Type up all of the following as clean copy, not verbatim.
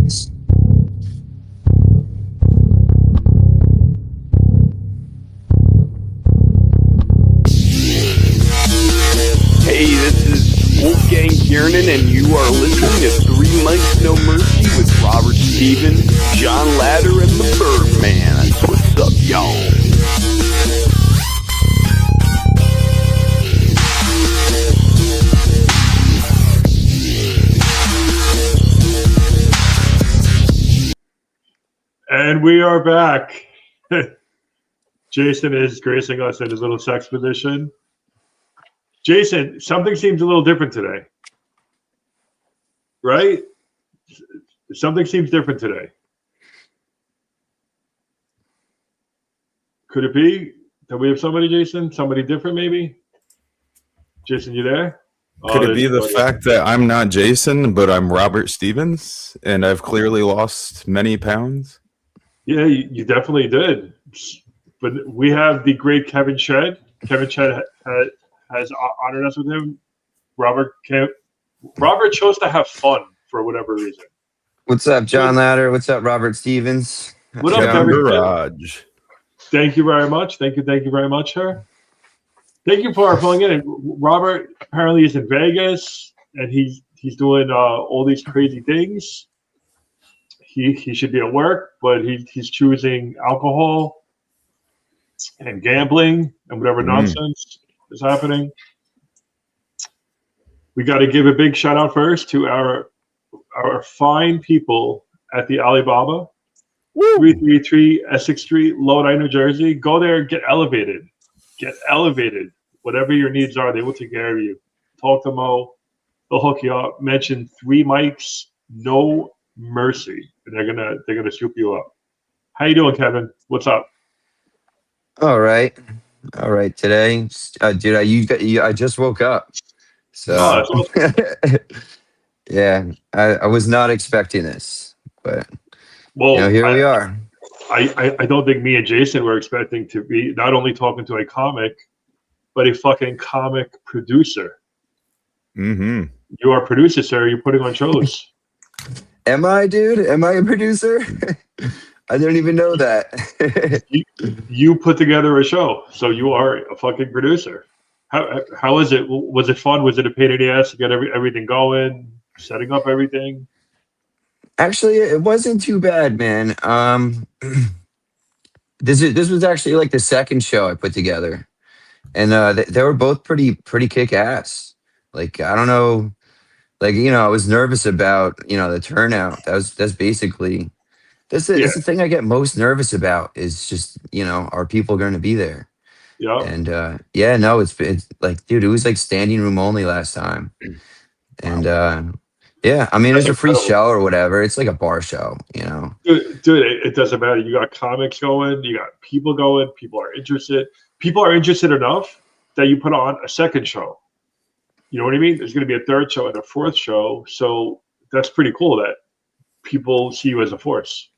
Hey, this is Wolfgang Kiernan, and you are listening to Three Mics No Mercy with Robert Steven, John Ladder, and the Birdman. That's what's up, y'all. And we are back. Jason is gracing us in his little sex position. Jason, something seems a little different today. Right? Something seems different today. Could it be that we have somebody, Jason? Somebody different, maybe? Jason, you there? Could it be the fact that I'm not Jason, but I'm Robert Stevens, and I've clearly lost many pounds? Yeah, you definitely did. But we have the great Kevin Shedd. Kevin Shedd has honored us with him. Robert chose to have fun for whatever reason. What's up, John Ladder? What's up, Robert Stevens? What up, Kevin? Garage. Thank you very much. Thank you very much, sir. Thank you for filling in. Robert apparently is in Vegas, and he's doing all these crazy things. He should be at work, but he's choosing alcohol and gambling and whatever nonsense is happening. We got to give a big shout out first to our fine people at the Alibaba, 333 Essex Street, Lodi, New Jersey. Go there, get elevated. Get elevated. Whatever your needs are, they will take care of you. Talk to Mo. They'll hook you up. Mention Three Mics No Mercy, and they're gonna scoop you up. How you doing, Kevin? What's up? All right. Today, dude, I just woke up, so awesome. yeah, I was not expecting this, but well, here we are. I don't think me and Jason were expecting to be not only talking to a comic, but a fucking comic producer. Mm-hmm. You are a producer, sir. You're putting on shows. Am I, dude? Am I a producer? I didn't even know that. you put together a show, so you are a fucking producer. How is it? Was it fun? Was it a pain in the ass to get everything going, setting up everything? Actually, it wasn't too bad, man. This was actually like the second show I put together, and they were both pretty kick ass. Like, I don't know. Like, I was nervous about, the turnout. That's basically, that's the thing I get most nervous about is just, are people going to be there? Yeah. And no, it's like, dude, it was like standing room only last time. And yeah, I mean, it's a free show or whatever. It's like a bar show, Dude, it doesn't matter. You got comics going, you got people going, people are interested. People are interested enough that you put on a second show. You know what I mean? There's going to be a third show and a fourth show. So that's pretty cool that people see you as a force.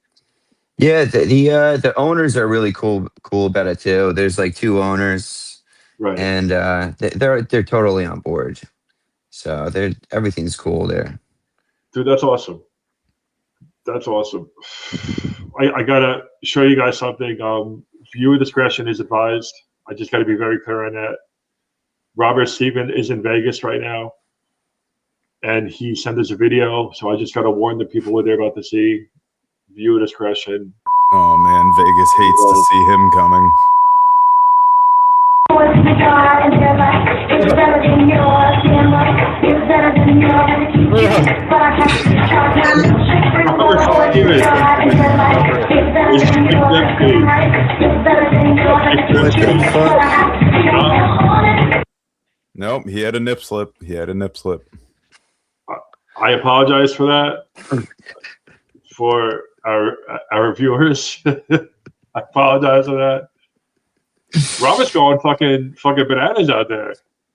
Yeah, the owners are really cool about it too. There's like two owners, right? And they're totally on board. So everything's cool there. Dude, that's awesome. That's awesome. I gotta show you guys something. Viewer discretion is advised. I just got to be very clear on that. Robert Steven is in Vegas right now, and he sent us a video. So I just got to warn the people what they're about to see. Viewer discretion. Oh man, Vegas hates to see him coming. Nope, he had a nip slip. I apologize for that. For our viewers. I apologize for that. Robert's going fucking bananas out there.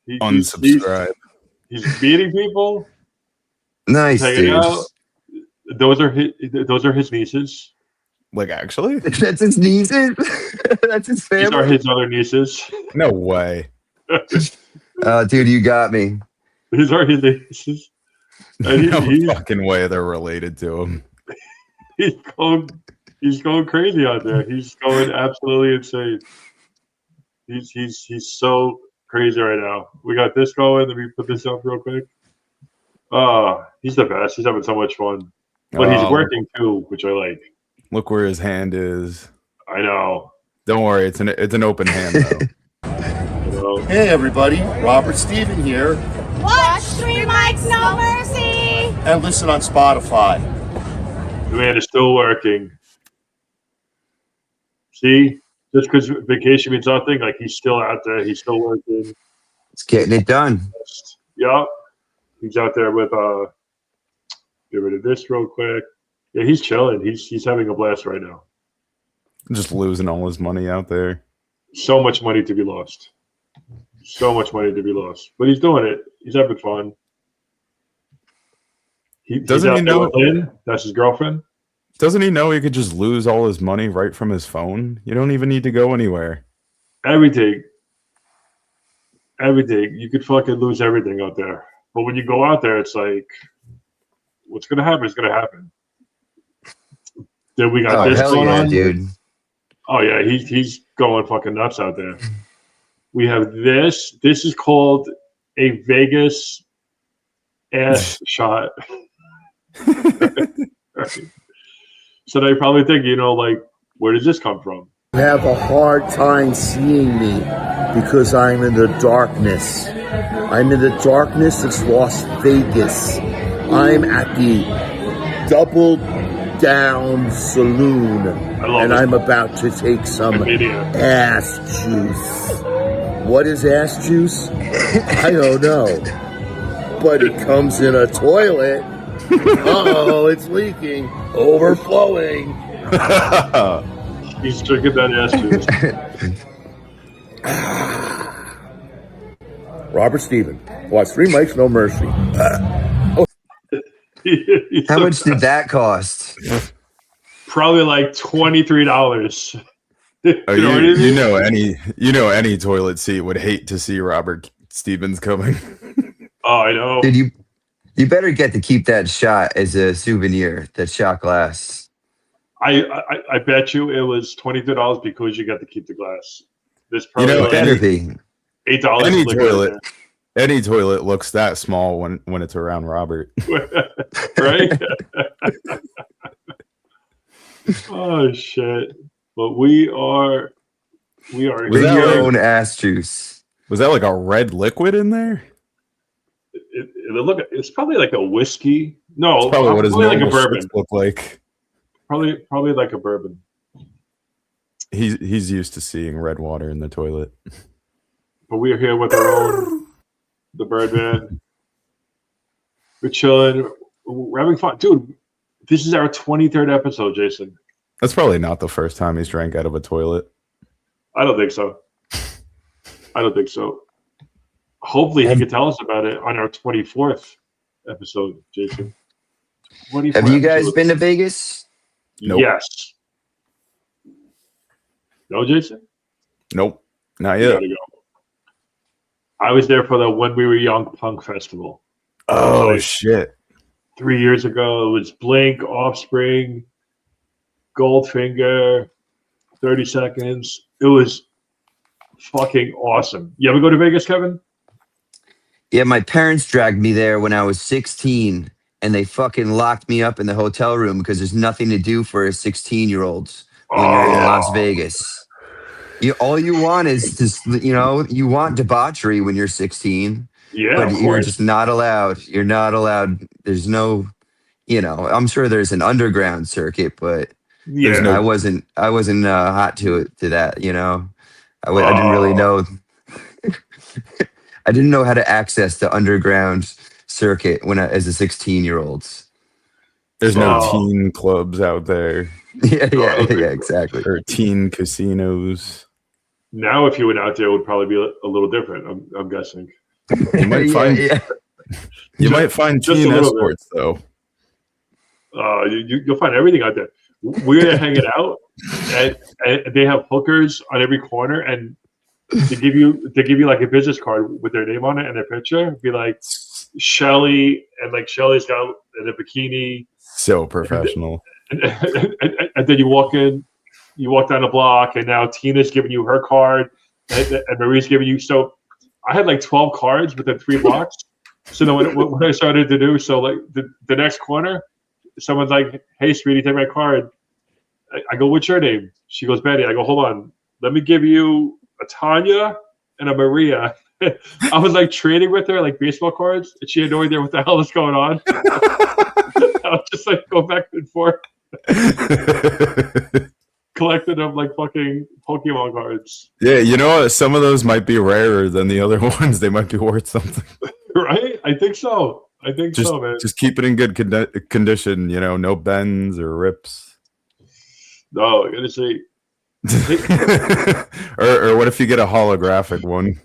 Unsubscribe. He's beating people. Nice, dude. Out. Those are his nieces. Like, actually? That's his nieces? That's his family? These are his other nieces. No way. Dude, you got me. These are his nieces. No fucking way they're related to him. He's going crazy out there. He's going absolutely insane. He's so crazy right now. We got this going. Let me put this up real quick. He's the best. He's having so much fun. But he's working too, which I like. Look where his hand is. I know. Don't worry, it's an open hand though. Hey everybody, Robert Steven here. Watch Three Mics No Mercy! And listen on Spotify. The man is still working. See? Just because vacation means nothing, like he's still out there, he's still working. It's getting it done. Yep. He's out there with get rid of this real quick. Yeah, he's chilling. He's having a blast right now. Just losing all his money out there. So much money to be lost. So much money to be lost. But he's doing it. He's having fun. Doesn't he know Lynn? That's his girlfriend? Doesn't he know he could just lose all his money right from his phone? You don't even need to go anywhere. Everything. You could fucking lose everything out there. But when you go out there, it's like, what's going to happen is going to happen. Then we got this going on. Dude. Oh, yeah. He's going fucking nuts out there. We have this. This is called a Vegas ass shot. Right. So they probably think, like, where does this come from? You have a hard time seeing me because I'm in the darkness. I'm in the darkness. It's Las Vegas. I'm at the Double Down Saloon, and I'm about to take some ass juice. What is ass juice? I don't know. But it comes in a toilet. Uh-oh, it's leaking. Overflowing. He's drinking that ass juice. Robert Steven. Watch Three Mics No Mercy. How much did that cost? Probably like $23. You know any toilet seat would hate to see Robert Stevens coming. Oh, I know. Dude, you better get to keep that shot as a souvenir, that shot glass. I bet you it was $22 because you got to keep the glass. This probably better be $8. Any toilet looks that small when it's around Robert. Right? Oh shit. But we are bring your own ass juice. Was that like a red liquid in there? It's probably like a whiskey. No, it's probably what his like a bourbon look like. Probably like a bourbon. He's used to seeing red water in the toilet. But we're here with our own, the Birdman. We're chilling. We're having fun, dude. This is our 23rd episode, Jason. That's probably not the first time he's drank out of a toilet. I don't think so. Hopefully he could tell us about it on our 24th episode, Jason. Have you guys been to Vegas? Nope. Yes. No, Jason? Nope. Not yet. Go. I was there for the When We Were Young Punk Festival. Oh, shit. 3 years ago. It was Blink, Offspring, Goldfinger, 30 Seconds. It was fucking awesome. You ever go to Vegas, Kevin? Yeah, my parents dragged me there when I was 16, and they fucking locked me up in the hotel room because there's nothing to do for a 16-year-old when you're in Las Vegas. All you want is just, you want debauchery when you're 16. Yeah, but you're just not allowed. You're not allowed. There's no, I'm sure there's an underground circuit, but I wasn't hot to that. I didn't really know. I didn't know how to access the underground circuit as a 16-year-old. There's no teen clubs out there. Yeah, exactly. Or teen casinos. Now, if you went out there, it would probably be a little different. I'm guessing. You might find might find teen escorts though. You'll find everything out there. We're hanging out, and they have hookers on every corner, and they give you like a business card with their name on it and their picture. Be like Shelly, and like Shelly's got in a bikini. So professional. and then you walk down the block, and now Tina's giving you her card, and Marie's giving you. So I had like 12 cards within 3 blocks. So then what I started to do, so like the next corner, someone's like, "Hey, sweetie, take my card." I go, "What's your name?" She goes, "Betty." I go, "Hold on, let me give you a Tanya and a Maria." I was like trading with her like baseball cards, and she had no idea what the hell was going on. I was just like go back and forth, collecting them like fucking Pokemon cards. Yeah, you know what? Some of those might be rarer than the other ones. They might be worth something. Right? I think so. Man. Just keep it in good condition. You know, no bends or rips. No, I gotta say. or what if you get a holographic one?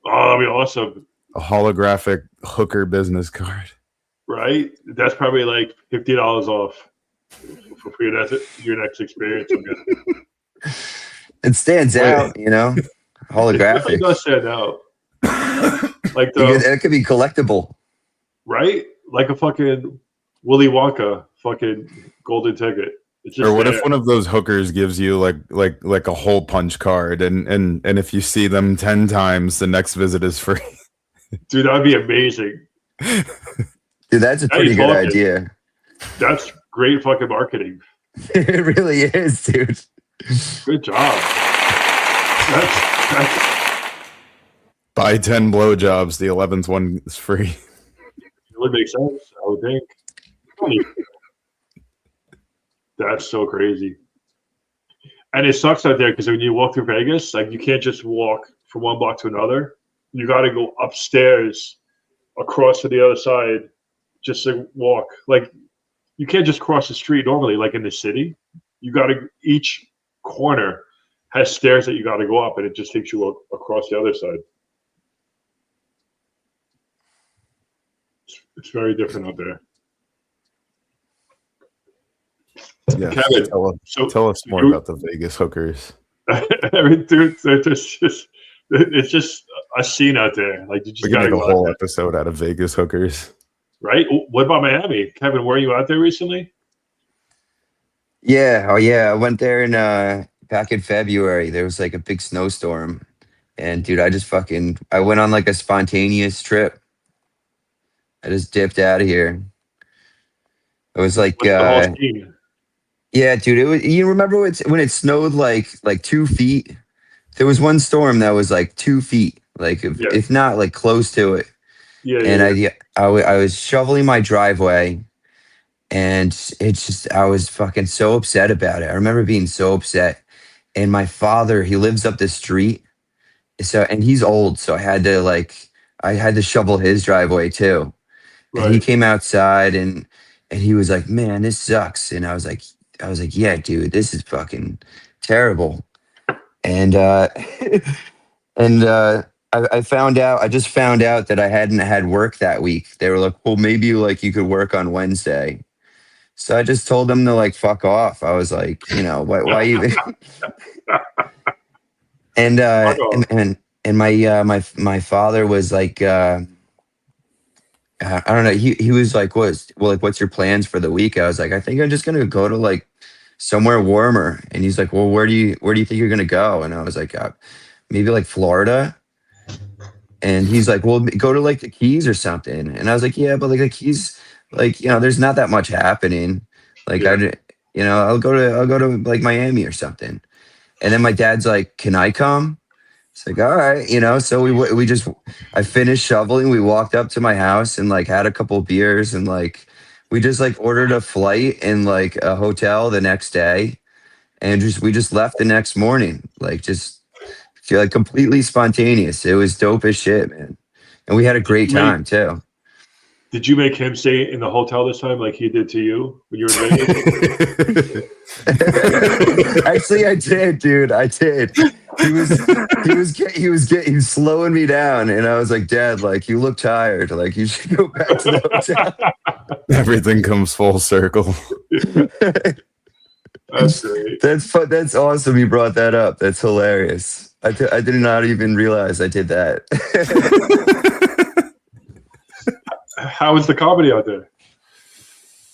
Oh, that'd be awesome. A holographic hooker business card. Right? That's probably like $50 off for your next experience. I'm guessing. It stands out, you know, holographic. It does stand out. Like it could be collectible, right? Like a fucking Willy Wonka fucking golden ticket. It's just or what there. if one of those hookers gives you like a hole punch card, and if you see them 10 times, the next visit is free. Dude, that would be amazing. Dude, that's a pretty good idea. That's great fucking marketing. It really is, dude. Good job. That's Buy 10 blowjobs, the 11th one is free. It would make sense, I would think. That's so crazy. And it sucks out there because when you walk through Vegas, like you can't just walk from one block to another. You got to go upstairs, across to the other side, just to walk. Like you can't just cross the street normally, like in the city. You got to, each corner has stairs that you got to go up, and it just takes you across the other side. It's very different out there. Yeah, Kevin, tell us more about the Vegas hookers. I mean, dude, it's just a scene out there. Like you just got to make a whole there. episode out of Vegas hookers. Right? What about Miami? Kevin, were you out there recently? Yeah. Oh, yeah. I went there back in February. There was like a big snowstorm. And, dude, I went on like a spontaneous trip. I just dipped out of here. It was like, the whole scene? Yeah, dude. You remember when it snowed like 2 feet? There was one storm that was like 2 feet, like if not like close to it. Yeah. And I was shoveling my driveway, and it's just I was fucking so upset about it. I remember being so upset. And my father, he lives up the street, and he's old, so I had to shovel his driveway too. Right. And he came outside and he was like, "Man, this sucks." And I was like, "Yeah, dude, this is fucking terrible." And I just found out that I hadn't had work that week. They were like, "Well, maybe like you could work on Wednesday." So I just told them to like fuck off. I was like, you know, why even? and my father was like, I don't know. He was like, what's your plans for the week? I was like, I think I'm just gonna go to like somewhere warmer. And he's like, well, where do you think you're gonna go? And I was like, maybe like Florida. And he's like, well, go to like the Keys or something. And I was like, yeah, but like the Keys, like, you know, there's not that much happening. Like I'll go to like Miami or something. And then my dad's like, can I come? It's like, all right, you know. So I finished shoveling. We walked up to my house and like had a couple of beers, and like we just like ordered a flight and like a hotel the next day, and we just left the next morning, like just like completely spontaneous. It was dope as shit, man. And we had a great time too. Did you make him stay in the hotel this time like he did to you when you were in Vegas? Actually, I did, dude. I did. He was slowing me down, and I was like, Dad, like you look tired. Like you should go back to the hotel. Everything comes full circle. That's great. That's awesome. You brought that up. That's hilarious. I did not even realize I did that. How was the comedy out there?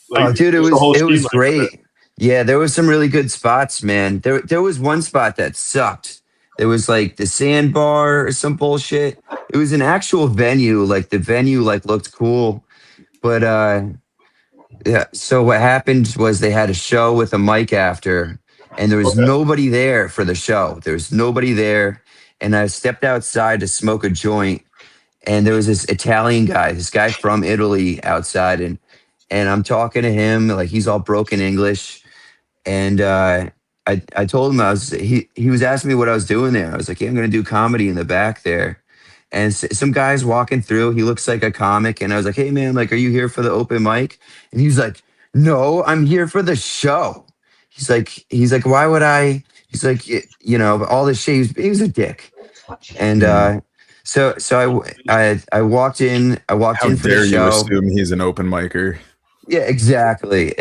Like, dude, it was great. Yeah, there was some really good spots, man. There was one spot that sucked. There was like the sandbar or some bullshit. It was an actual venue. Like the venue like looked cool, but yeah. So what happened was they had a show with a mic after, and there was Okay. nobody there for the show. There was nobody there, and I stepped outside to smoke a joint, and there was this Italian guy, this guy from Italy outside, and I'm talking to him like he's all broken English, and I told him he was asking me what I was doing there. I was like, yeah, I'm gonna do comedy in the back there, and some guy's walking through. He looks like a comic, and I was like, hey man, like, are you here for the open mic? And he's like, no, I'm here for the show. He's like, why would I? He's like, you know, all this shit. He was a dick, and I walked in. I walked How in for the dare you show. assume he's an open micer? Yeah, exactly.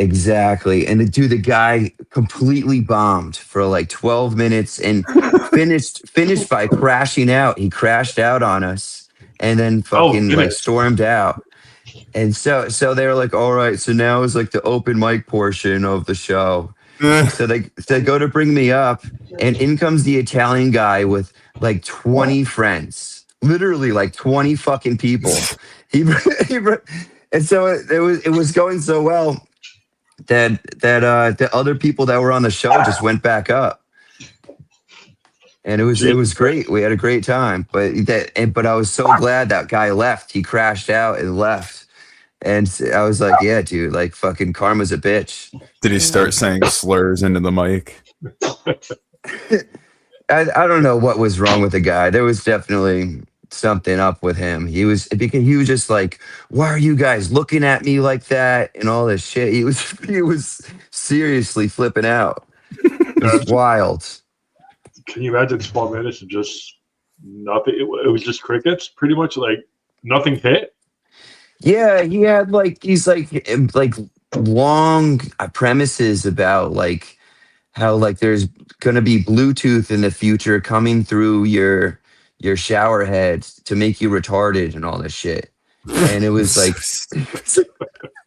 And the guy completely bombed for like 12 minutes and finished by crashing out. He crashed out on us and then Oh, fucking like finished. stormed out. And so they were like, all right, so now is like the open mic portion of the show. So they go to bring me up, and in comes the Italian guy with like 20 friends, literally like 20 fucking people. He, he and so it was going so well that the other people that were on the show just went back up, and it was Jesus great. We had a great time, but I was so glad that guy left. He crashed out and left, and I was like, yeah, dude, like fucking karma's a bitch. Did he start saying slurs into the mic? I don't know what was wrong with the guy. There was definitely something up with him. He was just like, why are you guys looking at me like that and all this shit. He was seriously flipping out. It was wild. Can you imagine 12 minutes of just nothing? It was just crickets, pretty much. Like nothing hit. Yeah, he had like these like long premises about like how like there's gonna be Bluetooth in the future coming through your shower head to make you retarded and all this shit. And it was like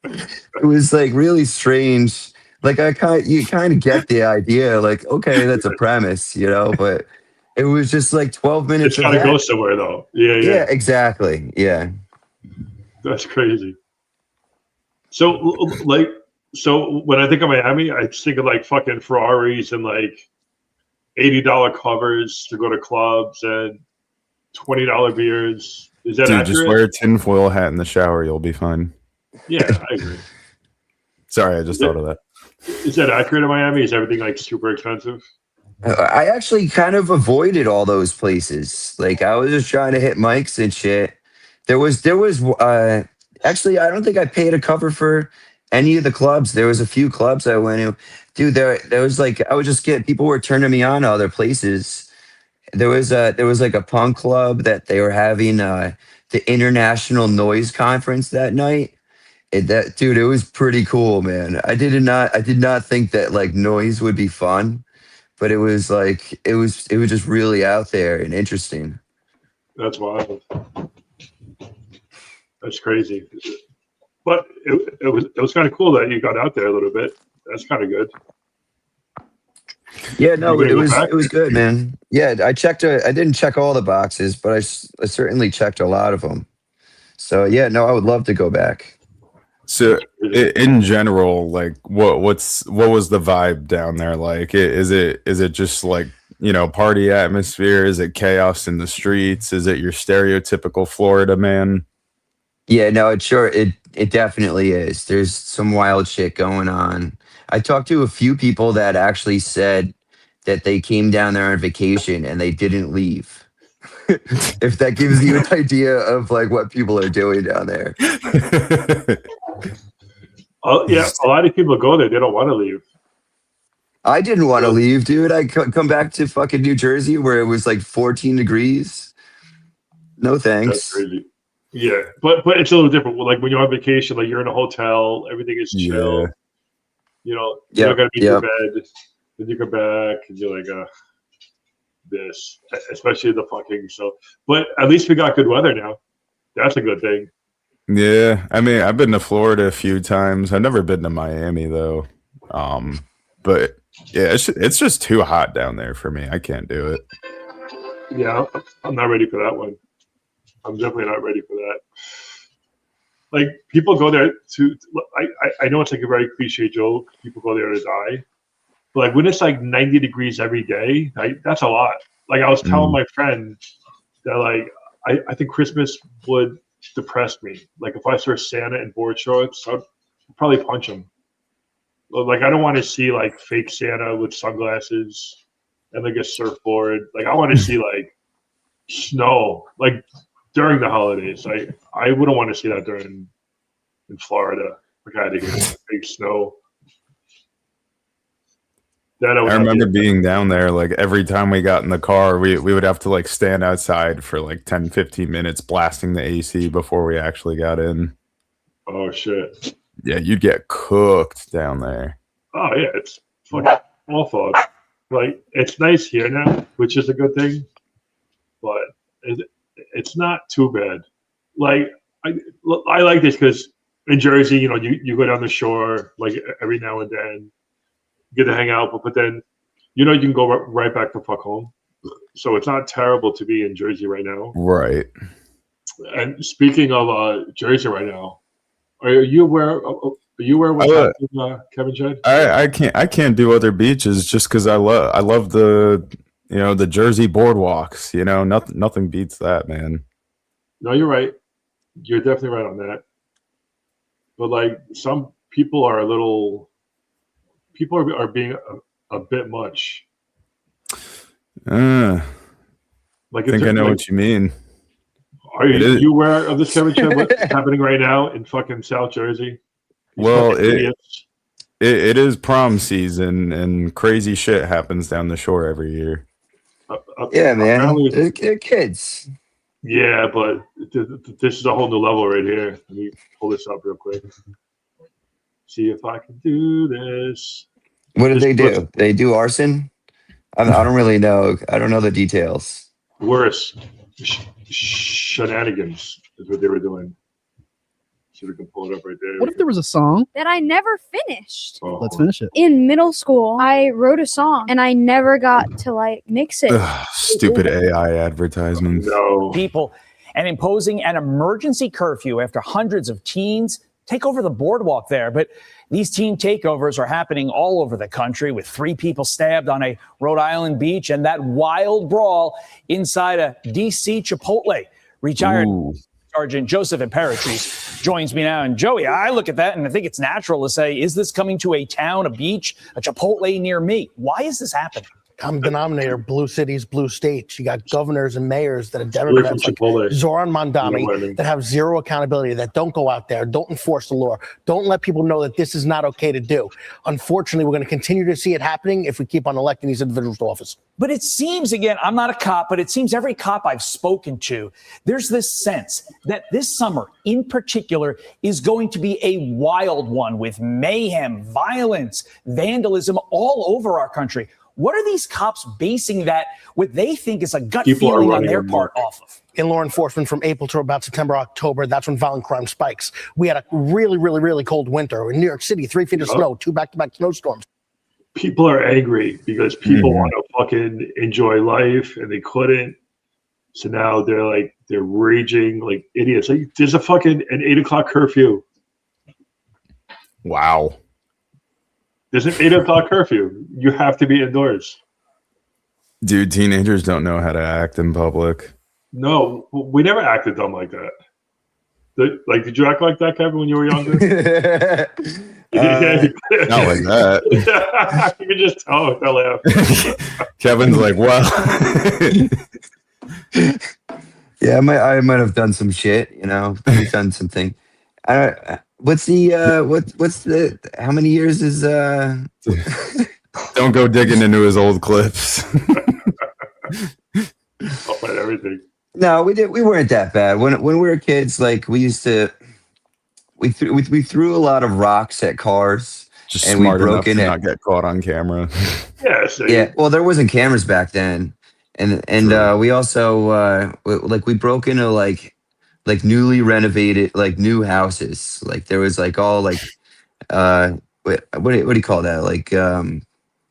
it was like really strange. Like you kind of get the idea, like, okay, that's a premise, you know, but it was just like 12 minutes It's of got to that. go somewhere, though. Yeah, Yeah, exactly. Yeah. That's crazy. So, like, so when I think of Miami, I just think of like fucking Ferraris and like $80 covers to go to clubs and $20 beers. Is that Dude, accurate? just wear a tinfoil hat in the shower. You'll be fine. Yeah, I agree. Sorry, I just thought of that. Is that accurate in Miami? Is everything like super expensive? I actually kind of avoided all those places. Like I was just trying to hit mics and shit. There was actually I don't think I paid a cover for any of the clubs. There was a few clubs I went to. Dude, there was like I would just get people were turning me on to other places. There was like a punk club that they were having the International Noise Conference that night. Dude, it was pretty cool, man. I did not think that like noise would be fun, but it was like it was just really out there and interesting. That's wild. That's crazy. But it was kind of cool that you got out there a little bit. That's kind of good. Yeah, no, You gonna go it was good, man. Yeah, I didn't check all the boxes, but I certainly checked a lot of them. So yeah, no, I would love to go back. So, in general, like, what was the vibe down there like? Is it just like, you know, party atmosphere? Is it chaos in the streets? Is it your stereotypical Florida man? Yeah, no, it definitely is. There's some wild shit going on. I talked to a few people that actually said that they came down there on vacation and they didn't leave. If that gives you an idea of like what people are doing down there. Yeah, a lot of people go there. They don't want to leave. I didn't want to leave, dude. I come back to fucking New Jersey where it was like 14 degrees. No thanks. That's crazy. Yeah, but it's a little different. Like when you're on vacation, like you're in a hotel, everything is chill. Yeah. You know, you don't got to be in your bed. Then you come back and you're like, this, especially the fucking so. But at least we got good weather now. That's a good thing. Yeah, I mean, I've been to Florida a few times. I've never been to Miami though. But yeah, it's just too hot down there for me. I can't do it. Yeah, I'm not ready for that one. I'm definitely not ready for that. Like, people go there to, I know it's like a very cliche joke. People go there to die. But like, when it's like 90 degrees every day, that's a lot. Like, I was telling my friend that, like, I think Christmas would depress me. Like, if I saw Santa in board shorts, I'd probably punch him. Like, I don't want to see like fake Santa with sunglasses and like a surfboard. Like, I want to see like snow, like during the holidays. I wouldn't want to see that in Florida. Like, I had to get fake snow. I remember being down there, like every time we got in the car, we would have to like stand outside for like 10, 15 minutes blasting the AC before we actually got in. Oh, shit. Yeah, you'd get cooked down there. Oh, yeah, it's fucking awful. Like, it's nice here now, which is a good thing, but it's not too bad. Like, I like this because in Jersey, you know, you go down the shore like every now and then, get to hang out, but then, you know, you can go right back to fuck home. So it's not terrible to be in Jersey right now. Right. And speaking of Jersey right now, are you aware? Are you aware what's happening, Kevin Judd? I can't do other beaches just because I love the, you know, the Jersey boardwalks. You know, nothing beats that, man. No, you're right. You're definitely right on that. But like, some people are are being a bit much. Like, I think I know what you mean. Are you aware of this, Kevin Judd? What's happening right now in fucking South Jersey? Well, it is prom season, and crazy shit happens down the shore every year. Yeah, man. They're kids. Yeah, but this is a whole new level right here. Let me pull this up real quick. See if I can do this. What did they do? They do arson? I don't really know. I don't know the details. Worse. Shenanigans is what they were doing. See if we can pull it up right there. What if there was a song that I never finished? Oh. Let's finish it. In middle school, I wrote a song and I never got to like mix it. Ugh, stupid AI advertisements. No. People and imposing an emergency curfew after hundreds of teens take over the boardwalk there. But these teen takeovers are happening all over the country, with 3 people stabbed on a Rhode Island beach and that wild brawl inside a D.C. Chipotle. Retired Sergeant Joseph Imperatrice joins me now. And Joey, I look at that and I think it's natural to say, is this coming to a town, a beach, a Chipotle near me? Why is this happening? Common denominator, blue cities, blue states. You got governors and mayors that are Democrats, like Zoran Mondani, that have zero accountability, that don't go out there, don't enforce the law, don't let people know that this is not okay to do. Unfortunately, we're going to continue to see it happening if we keep on electing these individuals to office. But it seems, again, I'm not a cop, but it seems every cop I've spoken to, there's this sense that this summer in particular is going to be a wild one, with mayhem, violence, vandalism all over our country. What are these cops basing that, what they think is a gut feeling on their part, off of? In law enforcement, from April to about September, October, that's when violent crime spikes. We had a really, really, really cold winter. In New York City, 3 feet of snow, 2 back-to-back snowstorms. People are angry because people want to fucking enjoy life and they couldn't. So now they're raging like idiots. Like, there's an 8 o'clock curfew. Wow. There's an 8 o'clock curfew. You have to be indoors. Dude, teenagers don't know how to act in public. No, we never acted dumb like that. Did you act like that, Kevin, when you were younger? Not like that. You can just tell if I laugh. Kevin's like, well. Yeah, I might have done some shit, you know, done something. What's the how many years is Don't go digging into his old clips. I'll find everything. No, we weren't that bad. When we were kids, like we threw a lot of rocks at cars. Just and smart we broke enough in to it. not get caught on camera. Yeah, well, there wasn't cameras back then. And we also we broke into like newly renovated, like new houses. Like there was like all like what do you call that? Like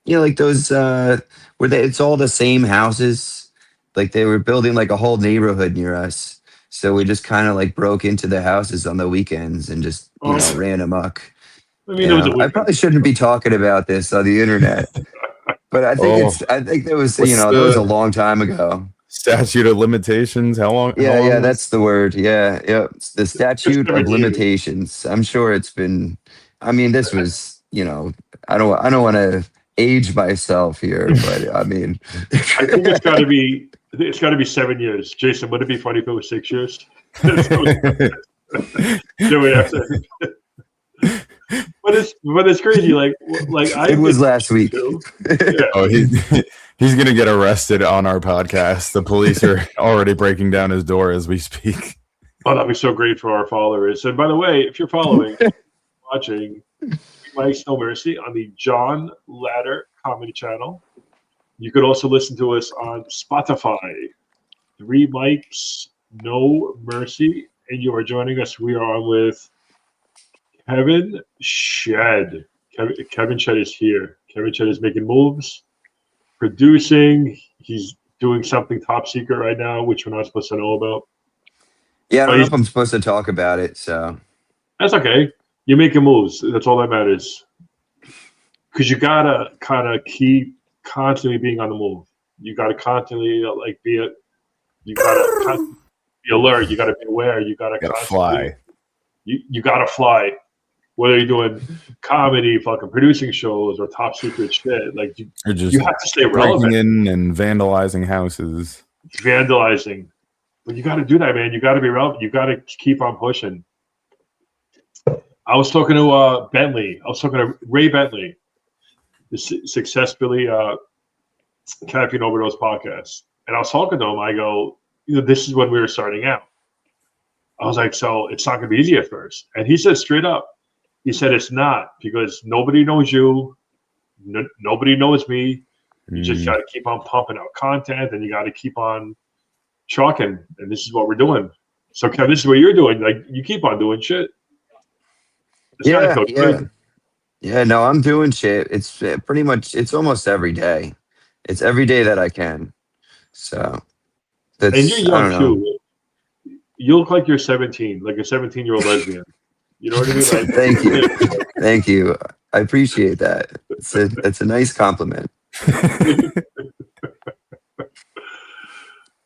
like those it's all the same houses. Like they were building like a whole neighborhood near us. So we just kind of like broke into the houses on the weekends and just, ran amok. I mean, it was a I weekend. probably shouldn't be talking about this on the internet, but I think that was, that was a long time ago. Statute of limitations. How long? Yeah, that's the word. Yeah. It's the statute of 17 years. limitations. I'm sure it's been, I mean, this was, I don't want to age myself here, but I mean, I think it's got to be 7 years. Jason, would it be funny if it was 6 years? But it's crazy. Like it was last week. Yeah. Oh, he's gonna get arrested on our podcast. The police are already breaking down his door as we speak. Oh, that'd be so great for our followers. And by the way, if you're watching Mike's No Mercy on the John Ladder Comedy Channel, you could also listen to us on Spotify. 3 Mics No Mercy, and you are joining us. We are on with Kevin Shed. Kevin Shed is here. Kevin Shed is making moves, producing. He's doing something top secret right now, which we're not supposed to know about. Yeah, I don't know if I'm supposed to talk about it, so. That's okay. You're making moves. That's all that matters. Because you got to kind of keep constantly being on the move. You got to constantly you got to be alert. You got to be aware. You got to fly. You got to fly. Whether you're doing comedy, fucking producing shows, or top secret shit, like you have to stay relevant. Breaking in and vandalizing houses. Vandalizing, but you got to do that, man. You got to be relevant. You got to keep on pushing. I was talking to Bentley. I was talking to Ray Bentley, the Success Billy Caffeine Overdose podcast, and I was talking to him. I go, this is when we were starting out. I was like, so it's not going to be easy at first, and he said straight up. He said it's not, because nobody knows you. Nobody knows me. You just got to keep on pumping out content, and you got to keep on trucking. And this is what we're doing. So, Kevin, this is what you're doing. Like, you keep on doing shit. Yeah, no, I'm doing shit. It's pretty much, it's almost every day. It's every day that I can. So, and you're young, too. You look like you're 17, like a 17-year-old lesbian. You know what I mean? Like, Thank you. Thank you. I appreciate that. It's a nice compliment.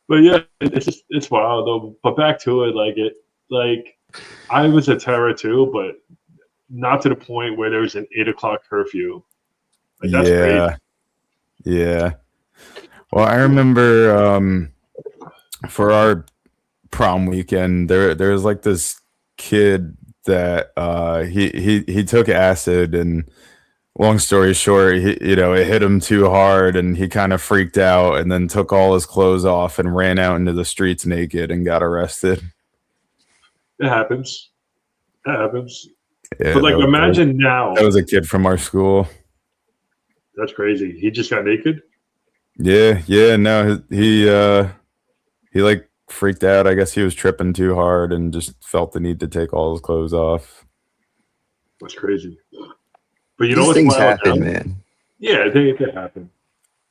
But yeah, it's wild though. But back to it, like I was a terror too, but not to the point where there was an 8 o'clock curfew. Like, that's crazy. Yeah. Well, I remember for our prom weekend, there was like this kid that he took acid, and long story short, it hit him too hard and he kind of freaked out and then took all his clothes off and ran out into the streets naked and got arrested. It happens. Yeah, but like, imagine imagine now. That was a kid from our school. That's crazy. He just got naked? Yeah. No, he like freaked out. I guess he was tripping too hard and just felt the need to take all his clothes off. That's crazy. But These things happen, man. Yeah, they happen.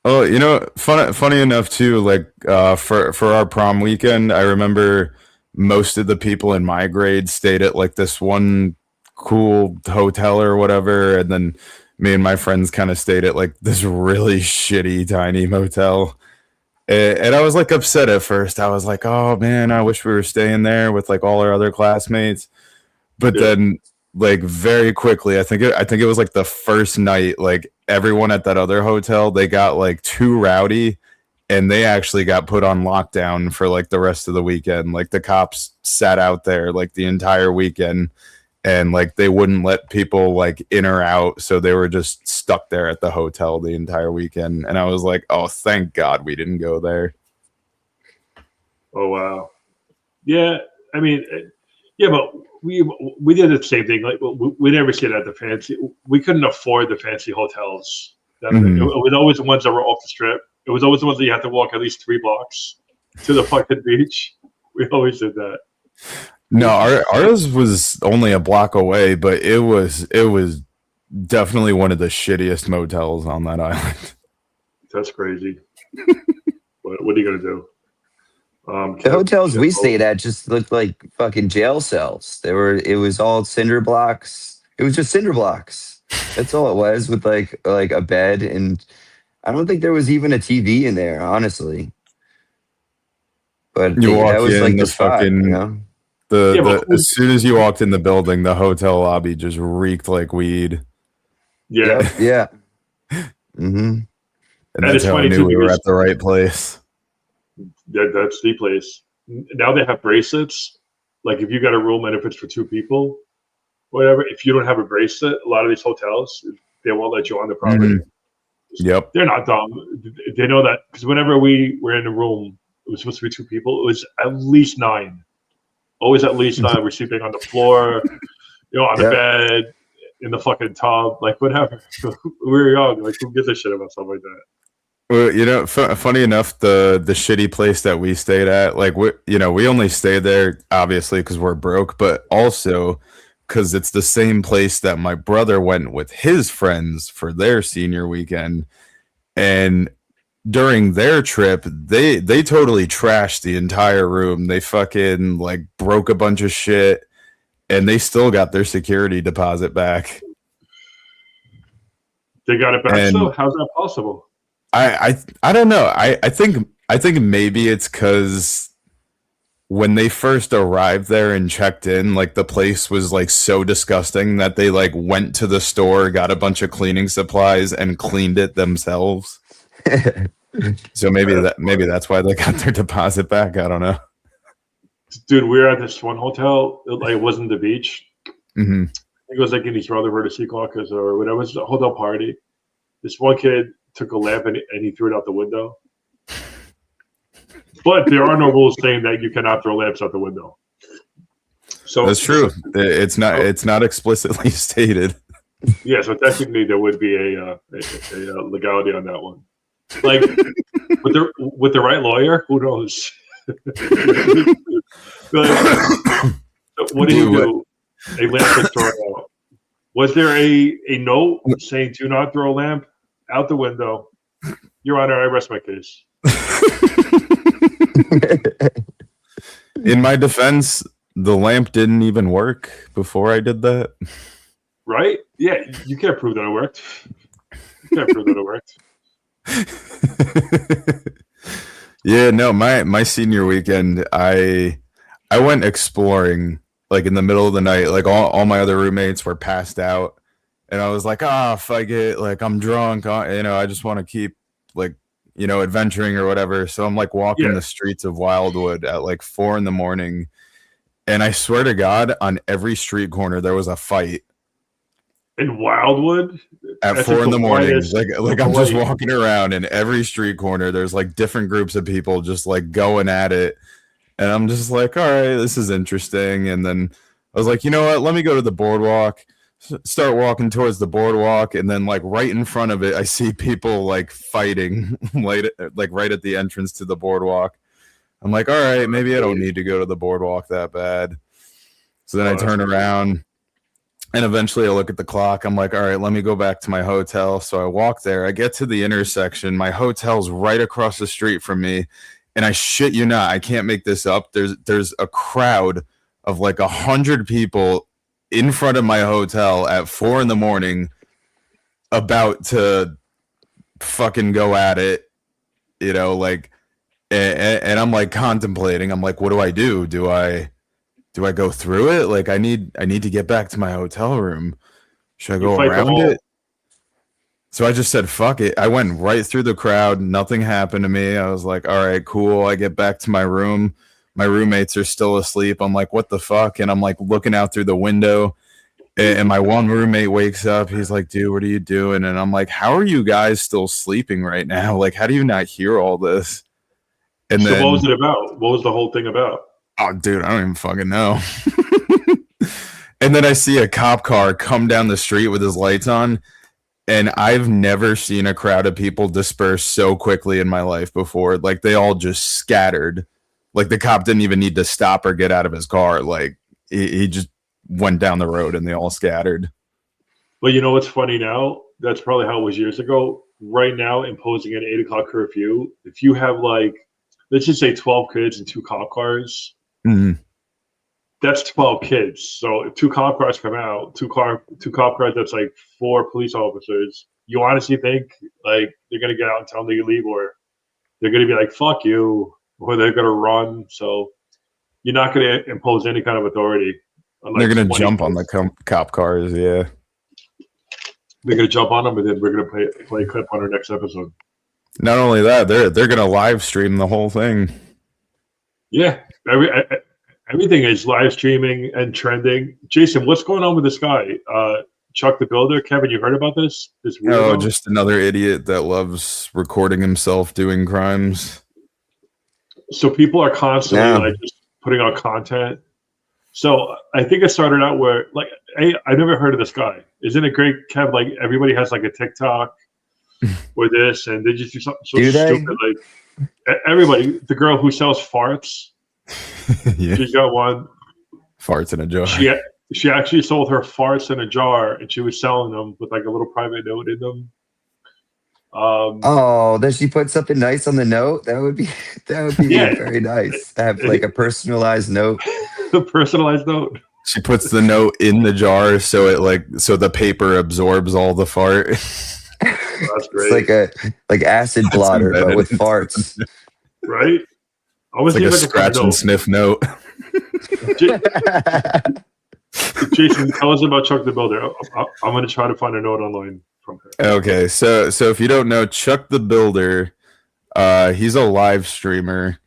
Oh, funny enough too. Like for our prom weekend, I remember most of the people in my grade stayed at like this one cool hotel or whatever, and then me and my friends kind of stayed at like this really shitty tiny motel. And I was like upset at first. I was like, oh man, I wish we were staying there with like all our other classmates. But then like very quickly, I think it was like the first night, like everyone at that other hotel, they got like too rowdy and they actually got put on lockdown for like the rest of the weekend. Like the cops sat out there like the entire weekend, and like they wouldn't let people like in or out, so they were just stuck there at the hotel the entire weekend. And I was like, oh, thank God we didn't go there. Oh wow. Yeah, I mean, yeah, but we did the same thing. Like we never stayed at the fancy. We couldn't afford the fancy hotels. It was always the ones that were off the strip. It was always the ones that you had to walk at least 3 blocks to the fucking beach. We always did that. No, ours was only a block away, but it was definitely one of the shittiest motels on that island. That's crazy. What are you gonna do? The hotels we stayed at just looked like fucking jail cells. It was all cinder blocks. It was just cinder blocks. That's all it was, with like a bed, and I don't think there was even a TV in there, honestly. But You walk that was in, like the the spot, fucking you know? as soon as you walked in the building, the hotel lobby just reeked like weed. Yeah. Yep, yeah. Mm-hmm. And that's how I knew we were at the right place. That's the place. Now they have bracelets. Like if you got a room and if it's for 2 people, whatever, if you don't have a bracelet, a lot of these hotels, they won't let you on the property. Mm-hmm. Yep. They're not dumb. They know that, because whenever we were in a room, it was supposed to be 2 people. It was at least 9. Always at least 9. We're sleeping on the floor, on the bed, in the fucking tub, like whatever. We were young. Like, who gives a shit about stuff like that? Well, funny enough, the shitty place that we stayed at, like we only stayed there obviously because we're broke, but also because it's the same place that my brother went with his friends for their senior weekend, and during their trip, they totally trashed the entire room. They fucking like broke a bunch of shit, and they still got their security deposit back. They got it back. So how's that possible? I don't know. I think maybe it's because when they first arrived there and checked in, like the place was like so disgusting that they like went to the store, got a bunch of cleaning supplies, and cleaned it themselves. So maybe that's why they got their deposit back. I don't know. Dude, we were at this one hotel. It wasn't the beach. Mm-hmm. I think it was like in East Rutherford or Secaucus or whatever. It was a hotel party. This one kid took a lamp and he threw it out the window. But there are no rules saying that you cannot throw lamps out the window. So that's true. It's not explicitly stated. Yeah, so technically there would be a legality on that one. Like with the right lawyer, who knows? What do you do? A lamp is thrown out. Was there a note saying do not throw a lamp out the window? Your Honor, I rest my case. In my defense, the lamp didn't even work before I did that. Right? Yeah, you can't prove that it worked. You can't prove that it worked. Yeah, no, my senior weekend, I went exploring like in the middle of the night. Like all my other roommates were passed out, and I was like, fuck it, like I'm drunk, I just want to keep like adventuring or whatever. So I'm like walking the streets of Wildwood at like 4 a.m, and I swear to God, on every street corner there was a fight. In Wildwood? At 4 a.m, like I'm just walking around, and every street corner there's like different groups of people just like going at it, and I'm just like, all right, this is interesting. And then I was like, you know what, let me go to the boardwalk. Start walking towards the boardwalk, and then like right in front of it I see people like fighting like right at the entrance to the boardwalk. I'm like, all right, maybe I don't need to go to the boardwalk that bad. So then I turn around, and eventually I look at the clock. I'm like, all right, let me go back to my hotel. So I walk there. I get to the intersection. My hotel's right across the street from me. And I shit you not, I can't make this up. There's a crowd of like 100 people in front of my hotel at 4 a.m, about to fucking go at it, like, and I'm like contemplating. I'm like, what do I do? Do I go through it? Like, I need to get back to my hotel room. Should I go around it? So I just said, fuck it. I went right through the crowd. Nothing happened to me. I was like, all right, cool. I get back to my room. My roommates are still asleep. I'm like, what the fuck? And I'm like looking out through the window, and my one roommate wakes up. He's like, dude, what are you doing? And I'm like, how are you guys still sleeping right now? Like, how do you not hear all this? And so then, what was it about? What was the whole thing about? Oh, dude, I don't even fucking know. And then I see a cop car come down the street with his lights on, and I've never seen a crowd of people disperse so quickly in my life before. Like, they all just scattered. Like, the cop didn't even need to stop or get out of his car. Like, he just went down the road, and they all scattered. But you know what's funny now? That's probably how it was years ago. Right now, imposing an 8 o'clock curfew, if you have like, let's just say 12 kids and 2 cop cars, that's 12 kids. So if 2 cop cars come out, two cop cars, that's like 4 police officers. You honestly think like they're gonna get out and tell them they leave, or they're gonna be like, fuck you, or they're gonna run. So you're not gonna impose any kind of authority. They're gonna jump on the cop cars, yeah. They're gonna jump on them, and then we're gonna play a clip on our next episode. Not only that, they're gonna live stream the whole thing. Yeah, everything is live streaming and trending. Jason, what's going on with this guy? Chuck the Builder. Kevin, you heard about this? No, just another idiot that loves recording himself doing crimes. So people are constantly like just putting out content. So I think it started out where like I never heard of this guy. Isn't it great, Kev? Like everybody has like a TikTok or this, and they just do something so stupid. Like everybody, the girl who sells farts, she's got one. Farts in a jar. She actually sold her farts in a jar, and she was selling them with like a little private note in them. Does she put something nice on the note? That would be very nice. To have like a personalized note. The personalized note. She puts the note in the jar so the paper absorbs all the fart. That's great. It's like acid blotter, but with farts. Right? It's like a scratch and sniff note. Jason, tell us about Chuck the Builder. I'm going to try to find a note online from her. Okay, so if you don't know, Chuck the Builder, he's a live streamer,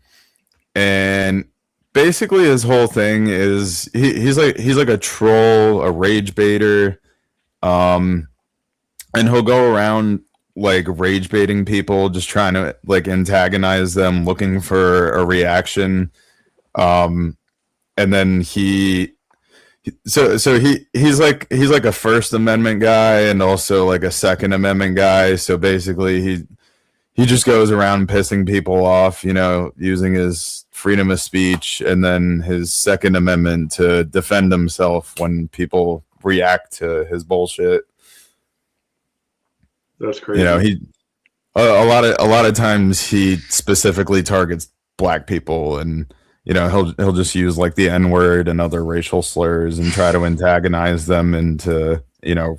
and basically his whole thing is he's like a troll, a rage baiter, and he'll go around like rage baiting people, just trying to like antagonize them, looking for a reaction, and then he's like a First Amendment guy and also like a Second Amendment guy. So basically he just goes around pissing people off, using his freedom of speech and then his Second Amendment to defend himself when people react to his bullshit. That's crazy. A lot of times he specifically targets black people, and he'll just use like the N-word and other racial slurs and try to antagonize them into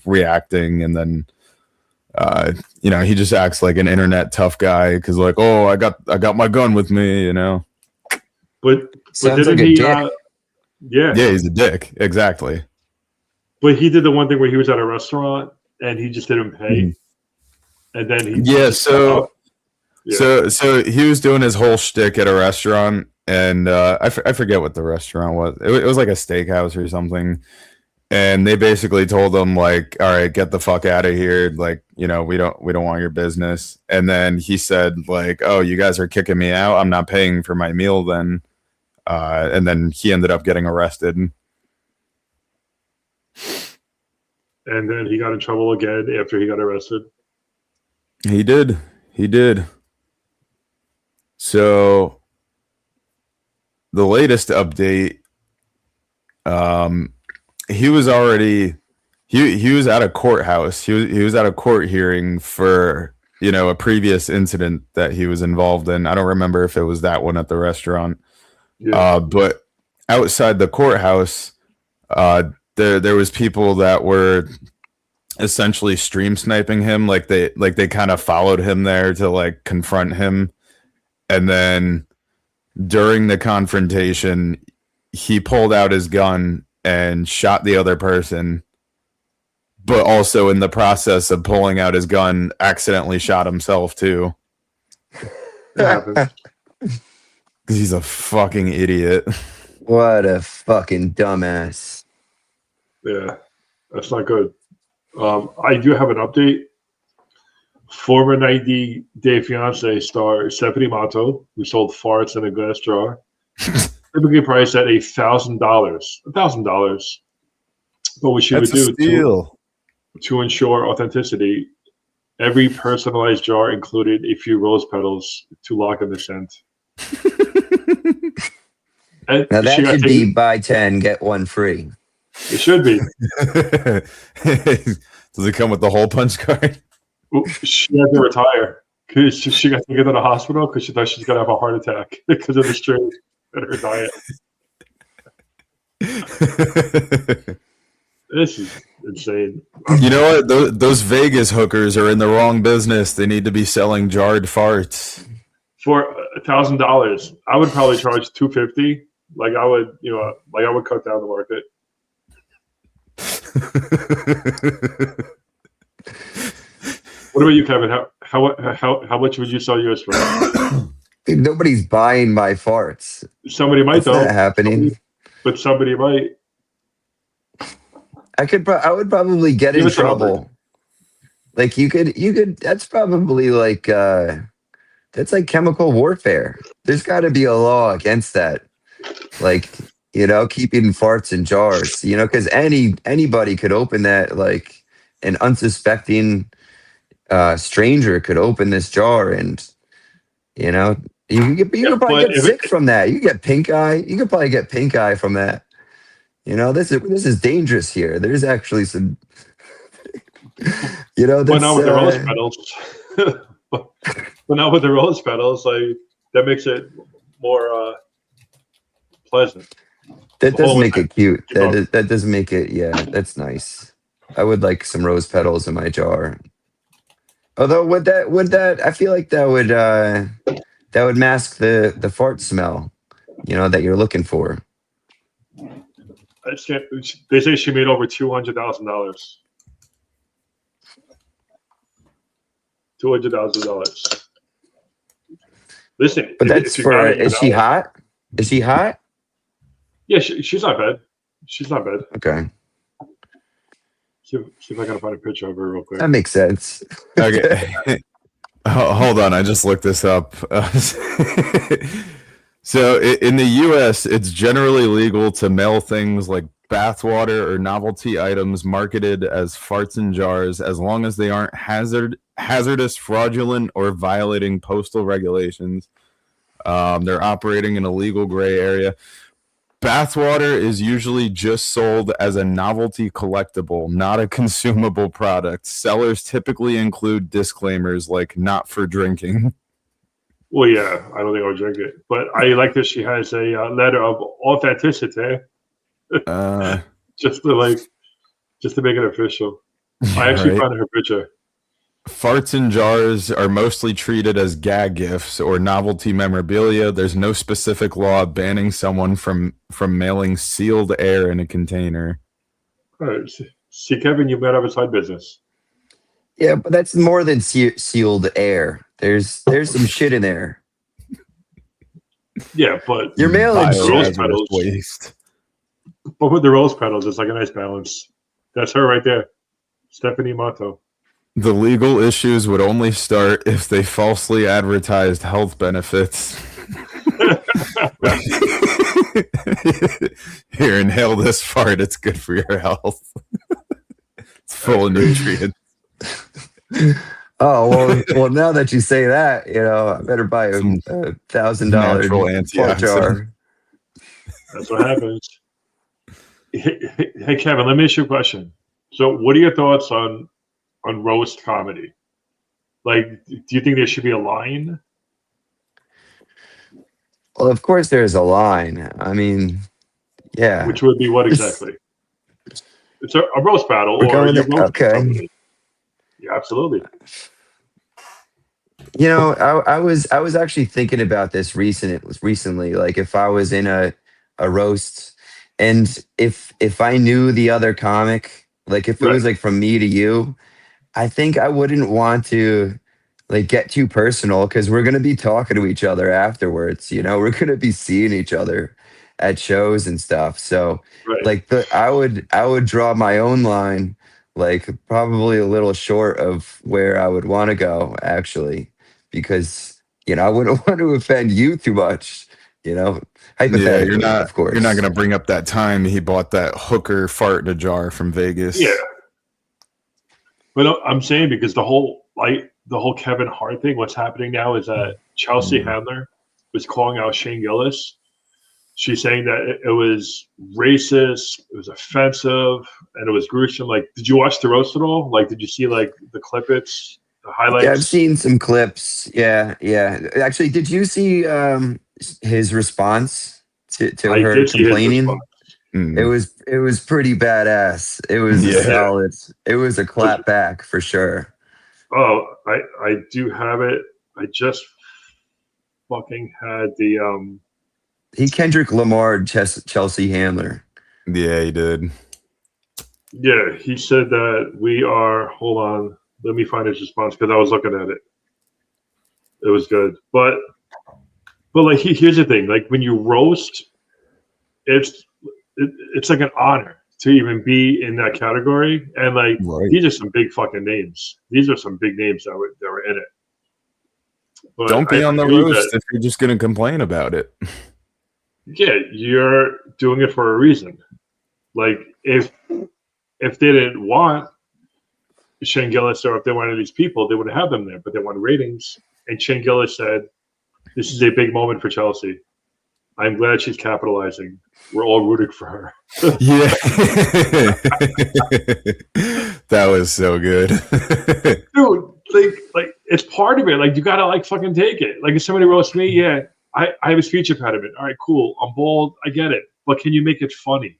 reacting, and then he just acts like an internet tough guy because like, oh, I got my gun with me, But Sounds didn't like a he? dick. Yeah, he's a dick, exactly. But he did the one thing where he was at a restaurant and he just didn't pay, and then he so he was doing his whole shtick at a restaurant, and I forget what the restaurant was. It was like a steakhouse or something. And they basically told him like, all right, get the fuck out of here. Like, we don't want your business. And then he said like, oh, you guys are kicking me out. I'm not paying for my meal then. And then he ended up getting arrested. And then he got in trouble again after he got arrested. He did. So the latest update, he was already he was at a courthouse. He was at a court hearing for a previous incident that he was involved in. I don't remember if it was that one at the restaurant. Yeah. But outside the courthouse, there was people that were essentially stream sniping him. Like they kind of followed him there to like confront him, and then during the confrontation, he pulled out his gun and shot the other person, but also in the process of pulling out his gun, accidentally shot himself too. Because he's a fucking idiot. What a fucking dumbass. Yeah, that's not good. I do have an update. Former 90 Day Fiance star Stephanie Mato, who sold farts in a glass jar, typically priced at $1,000. But what she would do to ensure authenticity, every personalized jar included a few rose petals to lock in the scent. Now that should be buy 10, get one free. It should be. Does it come with the hole punch card? She had to retire because she got to get to the hospital because she thought she's gonna have a heart attack because of the strain in her diet. This is insane. You know what? Those Vegas hookers are in the wrong business. They need to be selling jarred farts. For $1,000, I would probably charge $250. Like I would, I would cut down the market. What about you, Kevin? How much would you sell yours for? Dude, nobody's buying my farts. Somebody might, though. That's not happening. But somebody might. I would probably get in trouble. Like you could. That's probably like that's like chemical warfare. There's got to be a law against that. Like keeping farts in jars. Because anybody could open that. Like an unsuspecting stranger could open this jar, and you could probably get sick from that. You could get pink eye. You could probably get pink eye from that. This is dangerous here. There's actually some, but not with the rose petals. But not with the rose petals. Like that makes it more pleasant. That does make it cute. That does make it. Yeah, that's nice. I would like some rose petals in my jar. Although would that? I feel like that would mask the fart smell. That you're looking for. They say she made over $200,000. $200,000. Listen, but that's for. Is she hot? Is she hot? Yeah, she's not bad. She's not bad. Okay. See if I can find a picture of her real quick. That makes sense. Okay. Hold on, I just looked this up. So in the U.S., it's generally legal to mail things like bathwater or novelty items marketed as farts in jars as long as they aren't hazardous, fraudulent, or violating postal regulations. They're operating in a legal gray area. Bathwater is usually just sold as a novelty collectible, not a consumable product. Sellers typically include disclaimers like "not for drinking." Well, yeah, I don't think I'll drink it, but I like that she has a letter of authenticity, just to make it official. I actually found her picture. Farts in jars are mostly treated as gag gifts or novelty memorabilia. There's no specific law banning someone from mailing sealed air in a container. All right. See, Kevin, you might have a side business. Yeah, but that's more than sealed air. There's some shit in there. Yeah, but you're mailing rose petals. Waste. But with the rose petals, it's like a nice balance. That's her right there, Stephanie Mato. The legal issues would only start if they falsely advertised health benefits. Here, inhale this fart. It's good for your health. It's full of nutrients. Oh well. Now that you say that, I better buy a $1,000 fart jar. That's what happens. Hey, Kevin, let me ask you a question. So, what are your thoughts on roast comedy? Like, do you think there should be a line? Well, of course there's a line. I mean, yeah. Which would be what exactly? It's a roast battle. Okay. Yeah, absolutely. I was actually thinking about this recently. Like, if I was in a roast, and if I knew the other comic, like if it was like from me to you, I think I wouldn't want to like get too personal because we're gonna be talking to each other afterwards. We're gonna be seeing each other at shows and stuff. So I would draw my own line, like probably a little short of where I would want to go actually, because I wouldn't want to offend you too much. Hypothetically, of course. You're not gonna bring up that time he bought that hooker fart in a jar from Vegas. Yeah. But I'm saying because the whole Kevin Hart thing, what's happening now is that Chelsea Handler was calling out Shane Gillis. she's saying that it was racist, it was offensive, and it was gruesome. Like, did you watch the roast at all? Like, did you see like the clippets, the highlights? Yeah, I've seen some clips. Yeah. Actually, did you see his response to I her did see his complaining? response. It was pretty badass. It was a solid. It was a clap back for sure. Oh, I do have it. I just fucking had the He Kendrick Lamar Chelsea Handler. Yeah, he did. Yeah, he said that we are. Hold on, let me find his response because I was looking at it. It was good, but like here's the thing: like when you roast, it's like an honor to even be in that category, and like these are some big fucking names. These are some big names that were in it. But don't be on the roast if you're just going to complain about it. Yeah, you're doing it for a reason. Like if they didn't want Shane Gillis, or if they wanted these people, they would have them there. But they want ratings. And Shane Gillis said, "This is a big moment for Chelsea. I'm glad she's capitalizing. We're all rooting for her." Yeah, that was so good, dude. Like it's part of it. Like you gotta like fucking take it. Like if somebody roasts me, yeah, I have a speech impediment. All right, cool. I'm bald. I get it. But can you make it funny?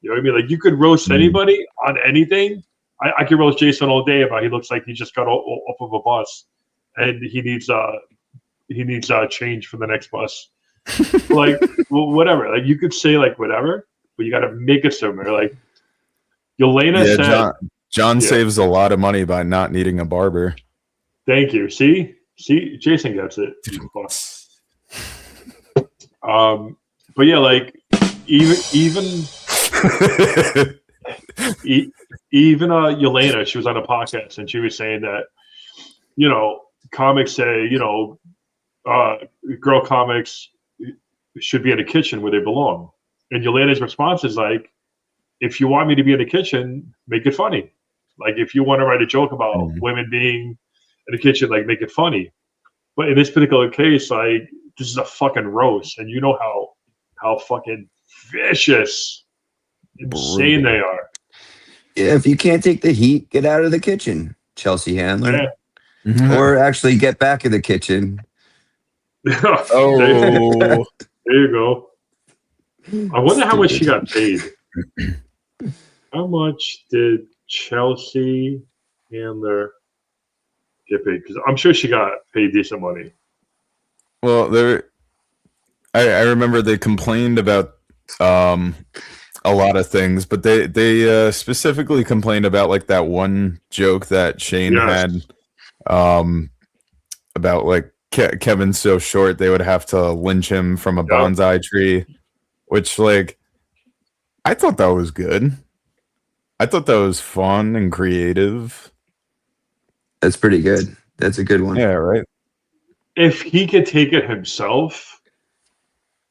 You know what I mean? Like you could roast anybody on anything. I could roast Jason all day about he looks like he just got off of a bus and he needs change for the next bus. Like well, whatever. Like you could say like whatever, but you got to make it somewhere. Like Yelena said, John saves a lot of money by not needing a barber. Thank you. See, Jason gets it. But yeah, like even Yelena, she was on a podcast and she was saying that, you know, comics say, you know, girl comics should be in the kitchen where they belong. And Yelena's response is like, if you want me to be in the kitchen, make it funny. Like if you want to write a joke about women being in the kitchen, like make it funny. But in this particular case, like this is a fucking roast, and you know how fucking vicious, insane they are. Yeah, if you can't take the heat, get out of the kitchen, Chelsea Handler. Yeah. Or actually get back in the kitchen. Oh, there you go. I wonder how much she got paid. How much did Chelsea Handler get paid? Because I'm sure she got paid decent money. Well, I remember they complained about a lot of things, but they specifically complained about like that one joke that Shane had about like Kevin's so short they would have to lynch him from a bonsai tree, which like I thought that was good. I thought that was fun and creative. That's pretty good. That's a good one. Yeah, right. If he could take it himself,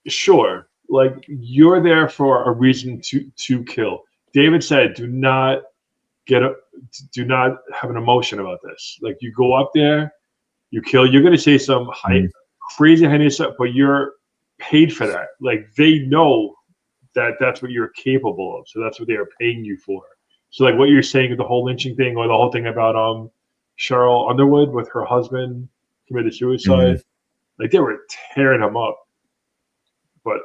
sure. Like you're there for a reason to kill. David said, "Do not have an emotion about this. Like you go up there, you kill. You're gonna say some crazy heinous stuff, but you're paid for that. Like they know that's what you're capable of. So that's what they are paying you for. So like what you're saying, the whole lynching thing, or the whole thing about Cheryl Underwood with her husband committed suicide. Like they were tearing him up. But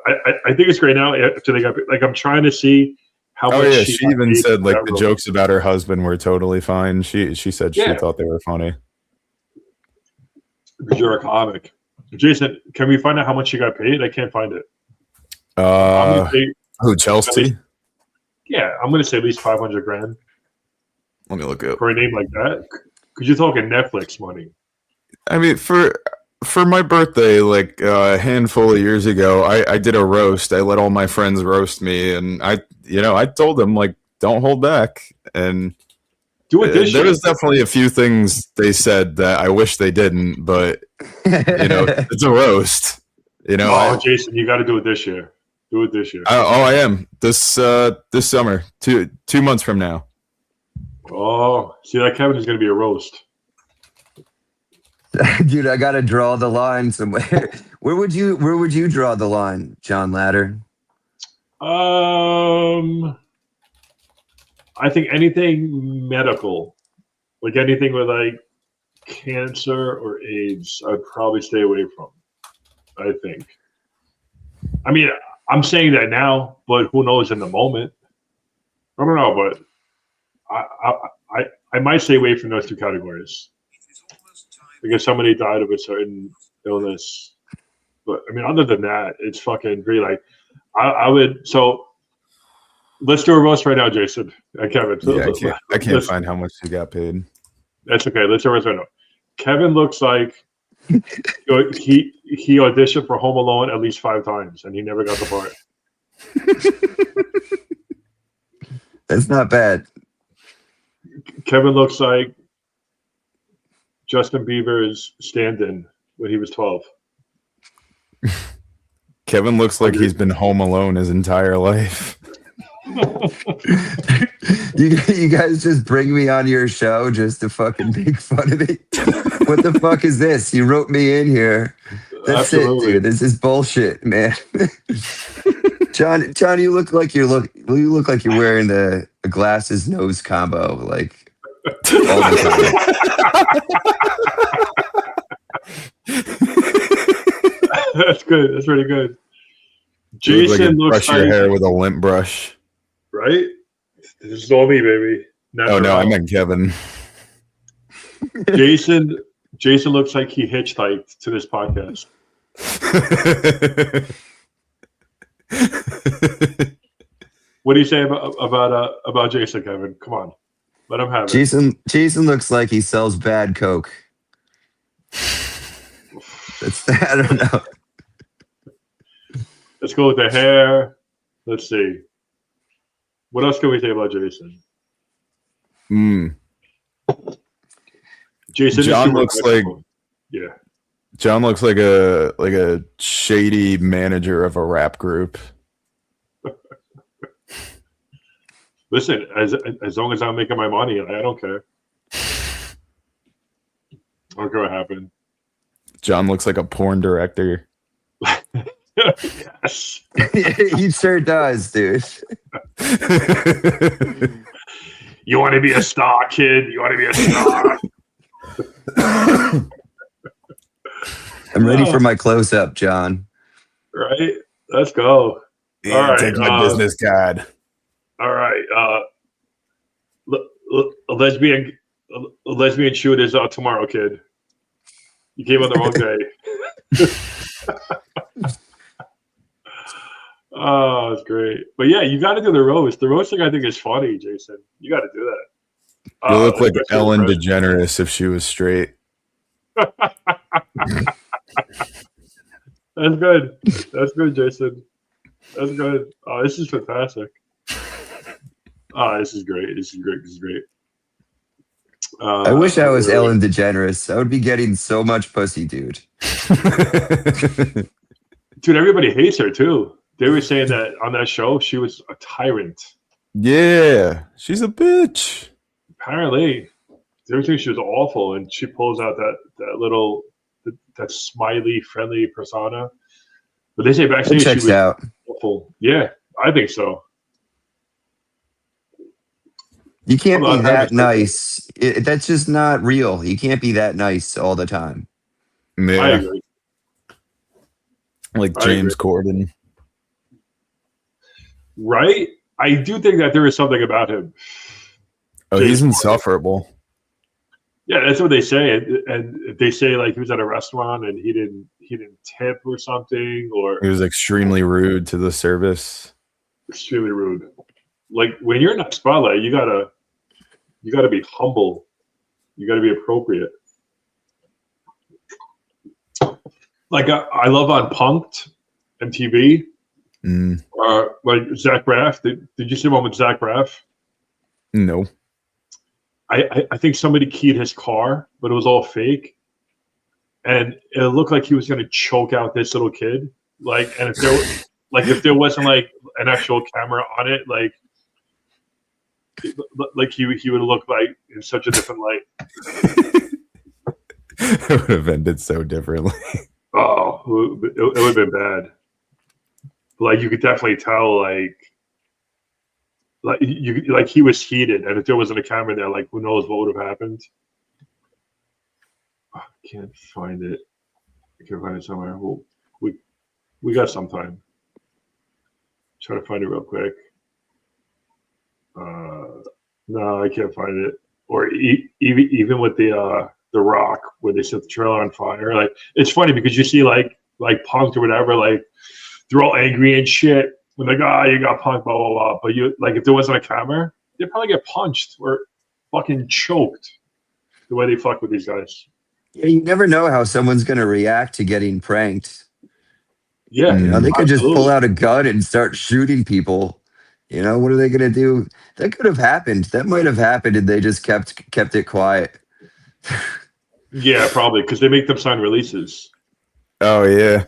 I think it's great now after they got like I'm trying to see how much. Yeah, she even said like the jokes about her husband were totally fine. She said she thought they were funny. Because you're a comic. Jason, can we find out how much she got paid? I can't find it. Who, Chelsea? Yeah, I'm gonna say at least $500,000. Let me look up for a name like that. Because you're talking Netflix money. I mean, for my birthday, like a handful of years ago, I did a roast. I let all my friends roast me, and I told them like, don't hold back. And do it this year. There was definitely a few things they said that I wish they didn't, but it's a roast. Jason, you got to do it this year. Do it this year. I am this summer, 2 months from now. Oh, see that Kevin is going to be a roast. Dude, I gotta draw the line somewhere. Where would you draw the line, John Ladder? I think anything medical, like anything with like cancer or AIDS, I'd probably stay away from. I think. I mean, I'm saying that now, but who knows in the moment? I don't know, but I might stay away from those two categories because somebody died of a certain illness. But I mean, other than that, it's fucking really like I would. So let's do a roast right now, Jason and Kevin. Yeah, I can't find how much he got paid. That's okay. Let's do a roast right now. Kevin looks like he auditioned for Home Alone at least 5 times and he never got the part. That's not bad. Kevin looks like Justin Bieber's stand-in when he was 12. Kevin looks like he's been home alone his entire life. You guys just bring me on your show just to fucking make fun of me. What the fuck is this? You wrote me in here. That's Absolutely. It, dude. This is bullshit, man. John, you look like you look like you're wearing the glasses nose combo like all the time. That's good. That's really good. Jason looks like brush your hair with a lint brush. Right? This is all me, baby. Oh no, I meant Kevin. Jason looks like he hitchhiked to this podcast. What do you say about Jason, Kevin? Come on, let him have it. Jason looks like he sells bad coke. I don't know. Let's go with the hair. Let's see. What else can we say about Jason? Jason John looks like John looks like a shady manager of a rap group. Listen, as long as I'm making my money, I don't care. I don't care what happened. John looks like a porn director. Yes. He sure does, dude. You want to be a star, kid? You want to be a star? I'm ready for my close-up, John. Right? Let's go. Yeah, all right, take my business card. All right. A lesbian shoot is tomorrow, kid. You came on the wrong day. Oh, it's great. But yeah, you got to do the roast. The roasting, I think, is funny, Jason. You got to do that. You look like Ellen DeGeneres if she was straight. That's good. That's good, Jason. That's good. Oh, this is fantastic. Oh, this is great. This is great. This is great. I wish I was Ellen DeGeneres. I would be getting so much pussy, dude. Dude, everybody hates her, too. They were saying that on that show, she was a tyrant. Yeah, she's a bitch. Apparently. They were saying she was awful, and she pulls out that little, that smiley, friendly persona. But they say backstage she was awful. Yeah, I think so. You can't be that nice. That's just not real. You can't be that nice all the time. Yeah. I agree. Like James Corden. Right? I do think that there is something about him. Oh, he's insufferable. Yeah, that's what they say. And they say like he was at a restaurant and he didn't tip or something, or he was extremely rude to the service. Extremely rude. Like when you're in that spotlight, you gotta be humble. You gotta be appropriate. Like I love on Punk'd MTV. Like Zach Braff. Did you see one with Zach Braff? No. I think somebody keyed his car, but it was all fake, and it looked like he was going to choke out this little kid. Like, and if there wasn't like an actual camera on it, like he would look like in such a different light. It would have ended so differently. Oh, it would have been bad. Like you could definitely tell, like he was heated, and if there wasn't a camera there, like who knows what would have happened. Oh, I can't find it. I can't find it somewhere. Well, we got some time. Try to find it real quick. No, I can't find it. Or even with the Rock, where they set the trailer on fire. Like it's funny because you see like punked or whatever, like they're all angry and shit. When like, you got punked, blah blah blah. But you like if there wasn't a camera, they'd probably get punched or fucking choked. The way they fuck with these guys. Yeah, you never know how someone's gonna react to getting pranked. Yeah, You know, they could absolutely. just pull out a gun and start shooting people. You know, what are they gonna do? That could have happened. That might have happened, and they just kept it quiet. Yeah, probably because they make them sign releases. Oh yeah.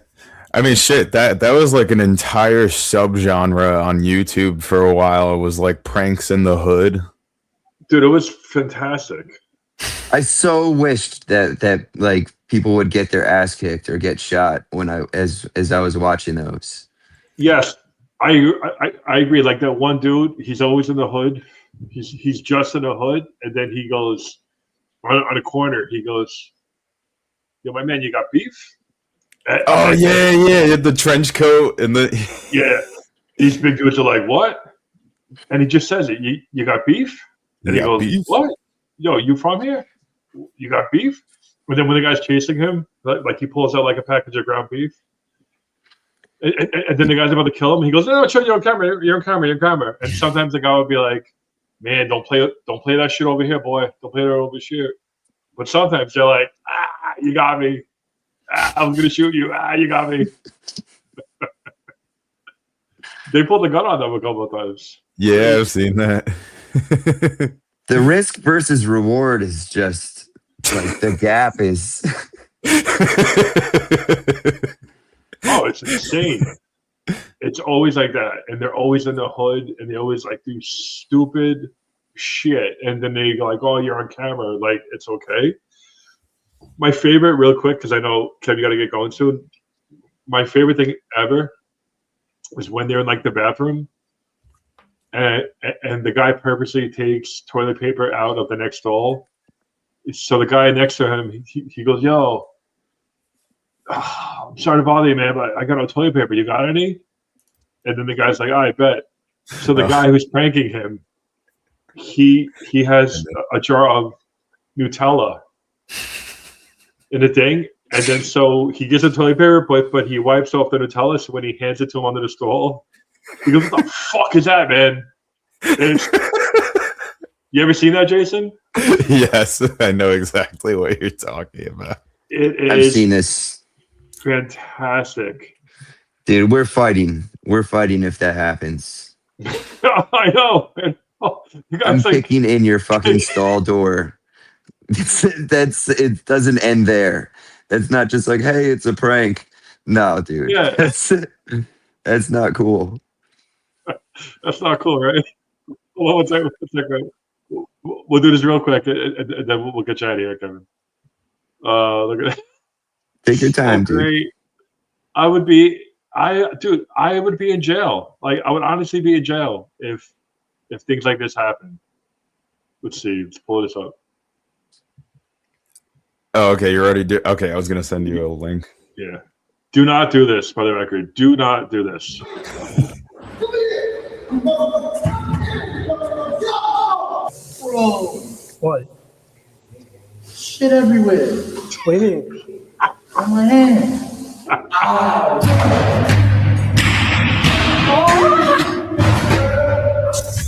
I mean, shit, that was like an entire subgenre on YouTube for a while. It was like pranks in the hood. Dude, it was fantastic. I so wished that like people would get their ass kicked or get shot when as I was watching those. Yes, I agree. Like that one dude, he's always in the hood. He's just in the hood, and then he goes on a corner. He goes, "Yo, my man, you got beef?" Yeah, the trench coat and the yeah. These big dudes are like, "What?" And he just says it. You got beef? And he goes, beef? "What? Yo, you from here? You got beef?" But then when the guy's chasing him, like he pulls out like a package of ground beef. And then the guy's about to kill him. He goes, "No, you're on camera. You're on camera. You're on camera." And sometimes the guy would be like, "Man, don't play that shit over here, boy. Don't play that over here." But sometimes they're like, you got me. I was gonna shoot you. You got me." They pulled the gun on them a couple of times. Yeah, I've seen that. The risk versus reward is just like the gap is. Oh, it's insane. It's always like that, and they're always in the hood, and they always like do stupid shit, and then they go like, "Oh, you're on camera." Like it's okay. My favorite, real quick, because I know Kev, you got to get going soon. My favorite thing ever was when they're in like the bathroom, and the guy purposely takes toilet paper out of the next stall. So the guy next to him, he goes, "Yo, I'm sorry to bother you, man, but I got no toilet paper. You got any?" And then the guy's like, "I bet." So the guy who's pranking him, he has a jar of Nutella in a thing, and then so he gets a toilet paper, but he wipes off the Nutella. So when he hands it to him under the stall, he goes, "What the fuck is that, man?" You ever seen that, Jason? Yes, I know exactly what you're talking about. I've seen this. Fantastic. Dude, we're fighting. We're fighting if that happens. I know. I'm kicking in your fucking stall door. It doesn't end there. That's not just like, hey, it's a prank. No, dude. Yeah. That's not cool. That's not cool, right? Well, one second. We'll do this real quick, and then we'll get you out of here, Kevin. Look at that. Take your time, dude. Great. I would be in jail. Like I would honestly be in jail if things like this happen. Let's see. Let's pull this up. Oh, okay. You're already okay. I was gonna send you a link. Yeah. Do not do this, for the record. Do not do this. Bro. What? Shit everywhere. What do you mean? On my hand.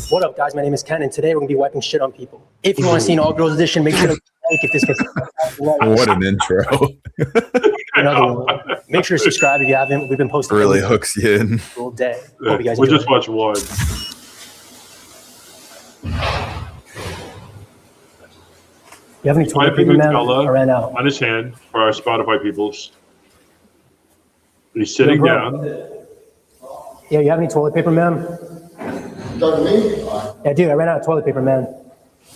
What up, guys? My name is Ken, and today we're gonna be wiping shit on people. If you want to see an all girls edition, make sure to like if this gets. What an intro! Another one. Make sure to subscribe if you haven't. We've been posting. Really hooks you in. All day. Yeah, Hope you guys we'll enjoy just watch one. You have any toilet paper, man? I ran out. On his hand for our Spotify peoples. He's sitting down. Yeah, you have any toilet paper, man? Talking to me? Yeah, dude, I ran out of toilet paper, man.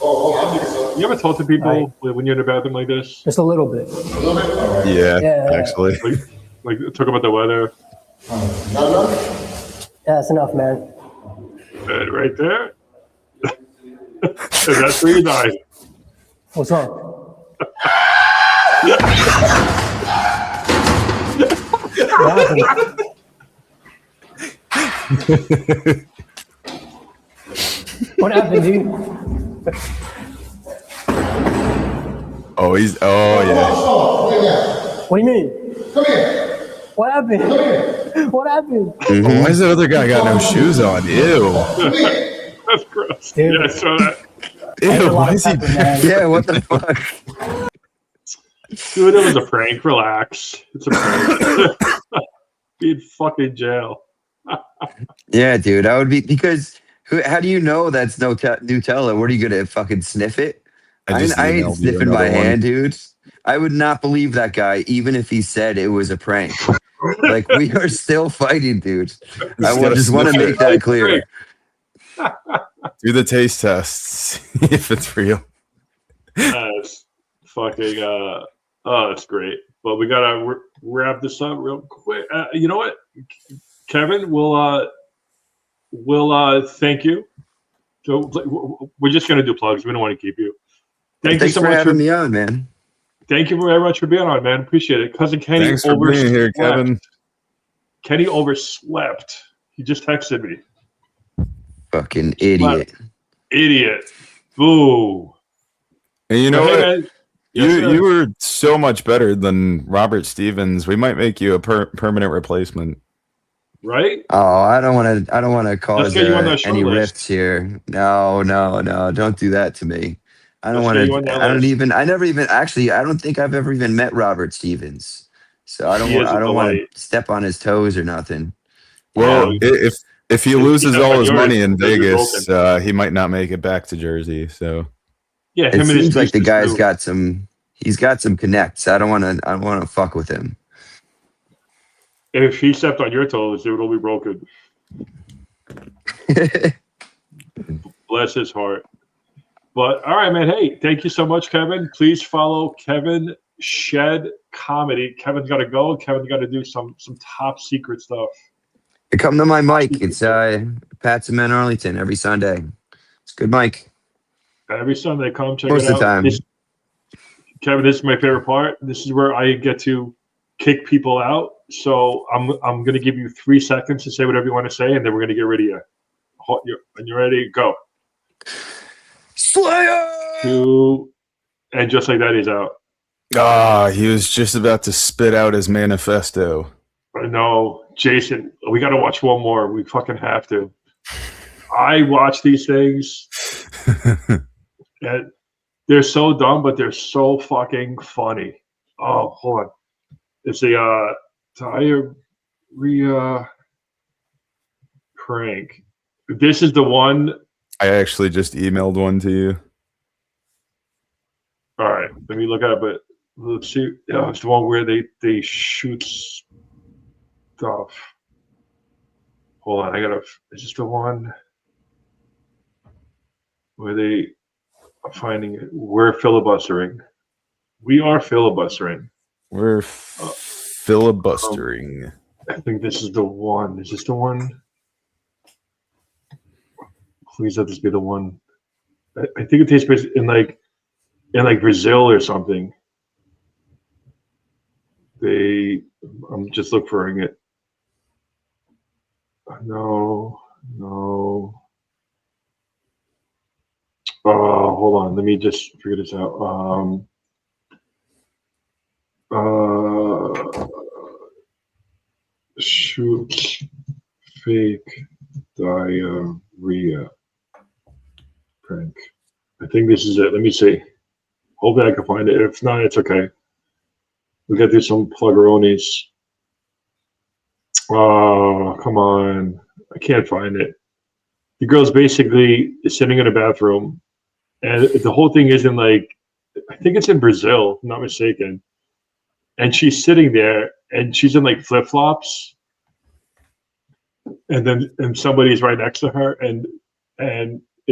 Oh, I'll give you some. You ever talk to people when you're in the bathroom like this? Just a little bit. Yeah, actually. Like talk about the weather. Yeah, that's enough, man. Right there. That's where you die. What's wrong? What happened, dude? Oh, yeah. What do you mean? Come here. What happened? Come here. What happened? Why is that other guy got no shoes on? Ew. That's gross. Dude. Yeah, I saw that. Ew, why is he? Yeah, what the fuck? Dude, it was a prank. Relax. It's a prank. Be in fucking jail. Yeah, dude, I would be because how do you know that's no Nutella? What are you gonna fucking sniff it? I ain't sniffing by hand, dude. I would not believe that guy, even if he said it was a prank. Like we are still fighting, dude. I just want to make that clear. Do the taste test, see if it's real. That's fucking. That's great. But we gotta wrap this up real quick. You know what, Kevin? We'll thank you. So we're just gonna do plugs. We don't want to keep you. Thanks you so much for having me on, man. Thank you very much for being on, man. Appreciate it. Cousin Kenny, thanks for being here, Kevin. Kenny overslept. He just texted me. Fucking idiot. Idiot. Boo. And you know hey, what? Man, you were so much better than Robert Stevens. We might make you a permanent replacement. Right? Oh, I don't want to cause any list. rifts here. No, don't do that to me. I don't want to. I don't think I've ever even met Robert Stevens. So I don't want to step on his toes or nothing. Well, if he loses all his money in Vegas, he might not make it back to Jersey. So yeah, it seems like the guy's got some. He's got some connects. I don't want to fuck with him. If he stepped on your toes, it would all be broken. Bless his heart. But all right, man. Hey, thank you so much, Kevin. Please follow Kevin Shed Comedy. Kevin's got to go. Kevin's got to do some top secret stuff. Come to my mic. It's Pat's in Men Arlington every Sunday. It's good mic. Every Sunday, come check Most it out. of the time. Kevin, this is my favorite part. This is where I get to kick people out. So I'm going to give you 3 seconds to say whatever you want to say, and then we're going to get rid of you. When you're ready, go. Slayer! 2, and just like that, he's out. He was just about to spit out his manifesto. I know. Jason, we got to watch one more. We fucking have to. I watch these things, and they're so dumb, but they're so fucking funny. Oh, hold on. It's a diarrhea prank. This is the one. I actually just emailed one to you. All right, let me look at it. Let's see. Yeah, it's the one where they shoot stuff. Hold on, is this the one where they are finding it? We're filibustering. We are filibustering. We're filibustering. I think this is the one. Is this the one? Please let this be the one. I think it takes place in Brazil or something. I'm just looking for it. No. Hold on. Let me just figure this out. Shoot fake diarrhea prank. I think this is it. Let me see. Hopefully I can find it. If not, it's okay. We got to do some pluggeronis. Oh, come on. I can't find it. The girl's basically sitting in a bathroom, and the whole thing is I think it's in Brazil, if I'm not mistaken. And she's sitting there, and she's in flip-flops. And somebody's right next to her, and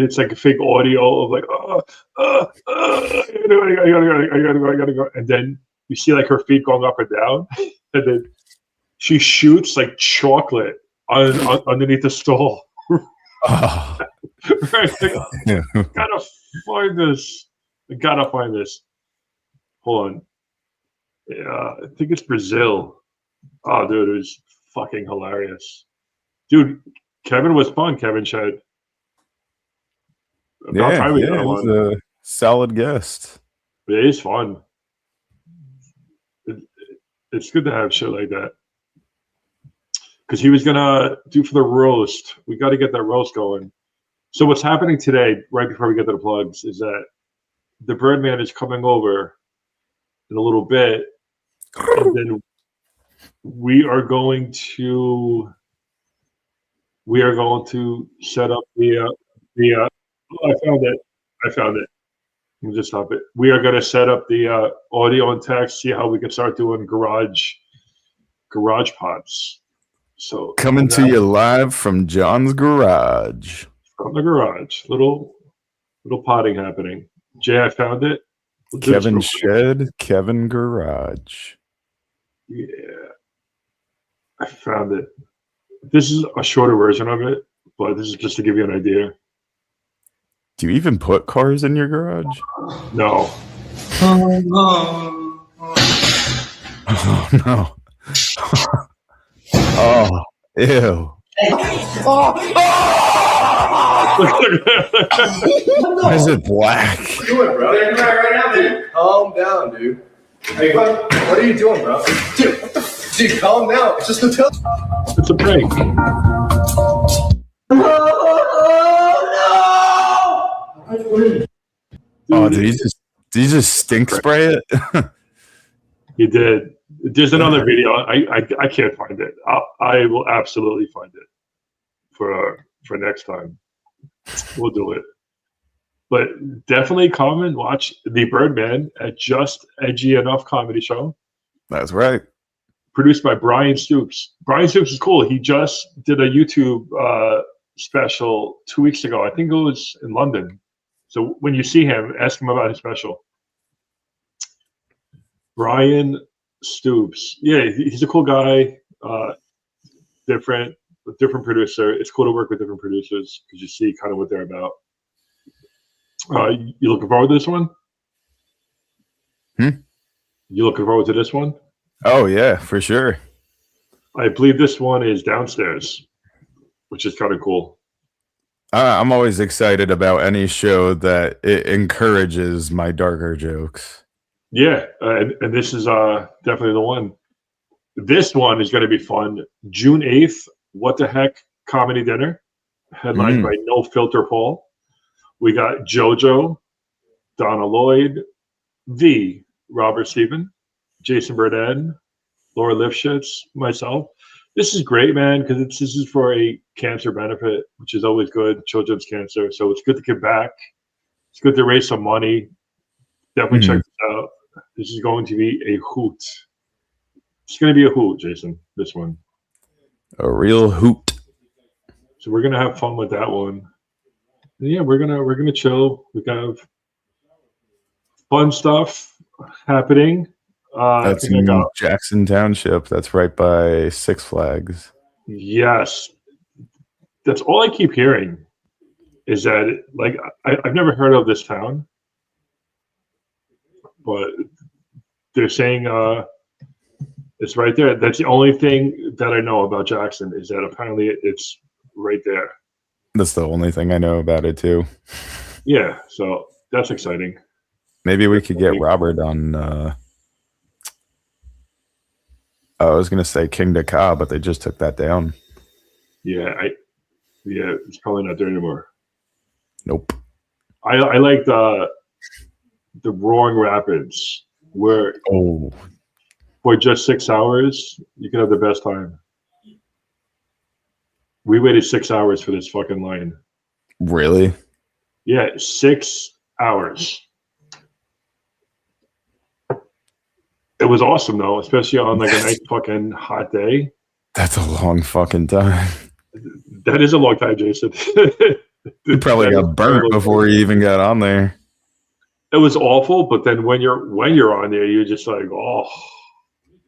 it's like a fake audio of like, I gotta go. And then you see like her feet going up and down. And then she shoots like chocolate underneath the stall. Oh. Right? Like, gotta find this. I gotta find this. Hold on. Yeah, I think it's Brazil. Oh, dude, it was fucking hilarious. Dude, Kevin was fun. Kevin Shed. Yeah, it was a solid guest. It is fun. It's good to have shit like that. Because he was gonna do for the roast. We got to get that roast going. So what's happening today, right before we get to the plugs, is that the Birdman is coming over in a little bit, and then we are going to set up the. Oh, I found it. Let me just stop it. We are going to set up the audio and text. See how we can start doing garage pods. So coming to you live from John's garage. From the garage, little potting happening. Jay, I found it. Kevin Shed, Kevin Garage. Yeah, I found it. This is a shorter version of it, but this is just to give you an idea. Do you even put cars in your garage? No. Oh no. Oh, ew. Why is it black? What are you doing, bro? Right now, dude. Calm down, dude. Hey, what are you doing, bro? Dude, what the dude, calm down. It's just a It's a prank. Oh, did he just stink spray it? He did. There's another video. I can't find it. I will absolutely find it for next time. We'll do it. But definitely come and watch The Birdman at Just Edgy Enough Comedy Show. That's right. Produced by Brian Stoops. Brian Stoops is cool. He just did a YouTube special 2 weeks ago. I think it was in London. So when you see him, ask him about his special. Brian Stoops. Yeah, he's a cool guy. Different producer. It's cool to work with different producers because you see kind of what they're about. You looking forward to this one? You looking forward to this one? Oh yeah, for sure. I believe this one is downstairs, which is kind of cool. I'm always excited about any show that it encourages my darker jokes. Yeah, and this is definitely the one. This one is going to be fun. June 8th, What the Heck Comedy Dinner, headlined by No Filter Paul. We got JoJo, Donna Lloyd, V, Robert Steven, Jason Burdett, Laura Lifshitz, myself. This is great, man, because this is for a cancer benefit, which is always good, children's cancer. So it's good to give back. It's good to raise some money. Definitely check this out. This is going to be a hoot. It's going to be a hoot, Jason, this one. A real hoot. So we're going to have fun with that one. And yeah, we're gonna chill. We have fun stuff happening. That's in Jackson Township. That's right by Six Flags. Yes, that's all I keep hearing. Is that like I've never heard of this town, but they're saying it's right there. That's the only thing that I know about Jackson is that apparently it's right there. That's the only thing I know about it too. Yeah, so that's exciting. Maybe we could get Robert on. I was gonna say King Dakar, but they just took that down. Yeah, it's probably not there anymore. Nope. I like the Roaring Rapids where for just 6 hours you can have the best time. We waited 6 hours for this fucking line. Really? Yeah, 6 hours. It was awesome though, especially on like a nice fucking hot day. That's a long fucking time. That is a long time, Jason. You probably got burnt before you even got on there. It was awful, but then when you're on there, you're just like, oh,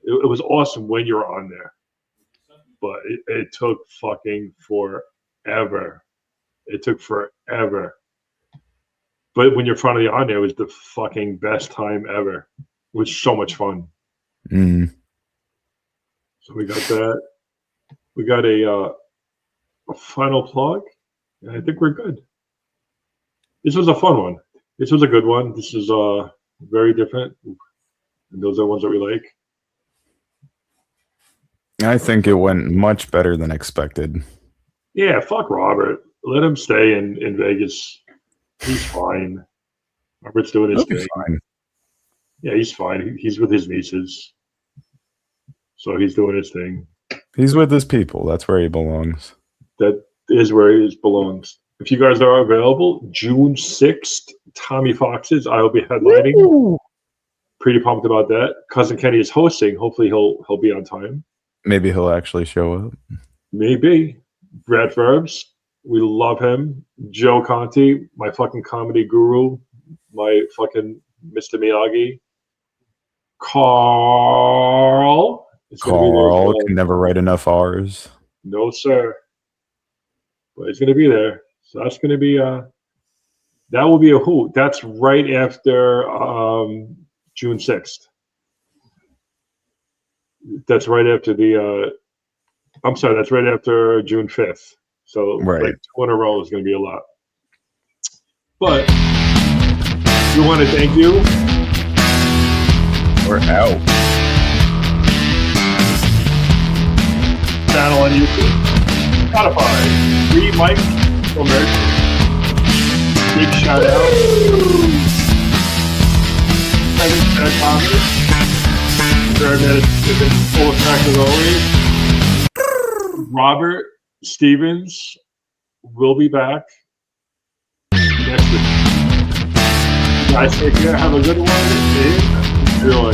it was awesome when you're on there. But it took fucking forever. It took forever. But when you're finally on there, it was the fucking best time ever. It was so much fun. Mm. So we got that. We got a final plug. And I think we're good. This was a fun one. This was a good one. This is very different. And those are the ones that we like. I think it went much better than expected. Yeah, fuck Robert. Let him stay in Vegas. He's fine. Robert's doing his thing. Fine. Yeah, he's fine. He's with his nieces. So he's doing his thing. He's with his people. That's where he belongs. That is where he belongs. If you guys are available, June 6th, Tommy Fox's. I will be headlining. Woo! Pretty pumped about that. Cousin Kenny is hosting. Hopefully he'll be on time. Maybe he'll actually show up. Maybe. Brad Ferbs. We love him. Joe Conti, my fucking comedy guru. My fucking Mr. Miyagi. Carl. Carl can never write enough R's. No, sir. But he's going to be there. So that's going to be that will be a hoot. That's right after June 6th. That's right after I'm sorry, that's right after June 5th. So right. Like 2 in a row is going to be a lot. But we want to thank you. We're out. Channel on YouTube, Spotify, free mic from Mercy. Big shout out. Kevin Thomas. That is in full effect as always. Robert Stevens will be back next week. You guys take care. Have a good one. And enjoy.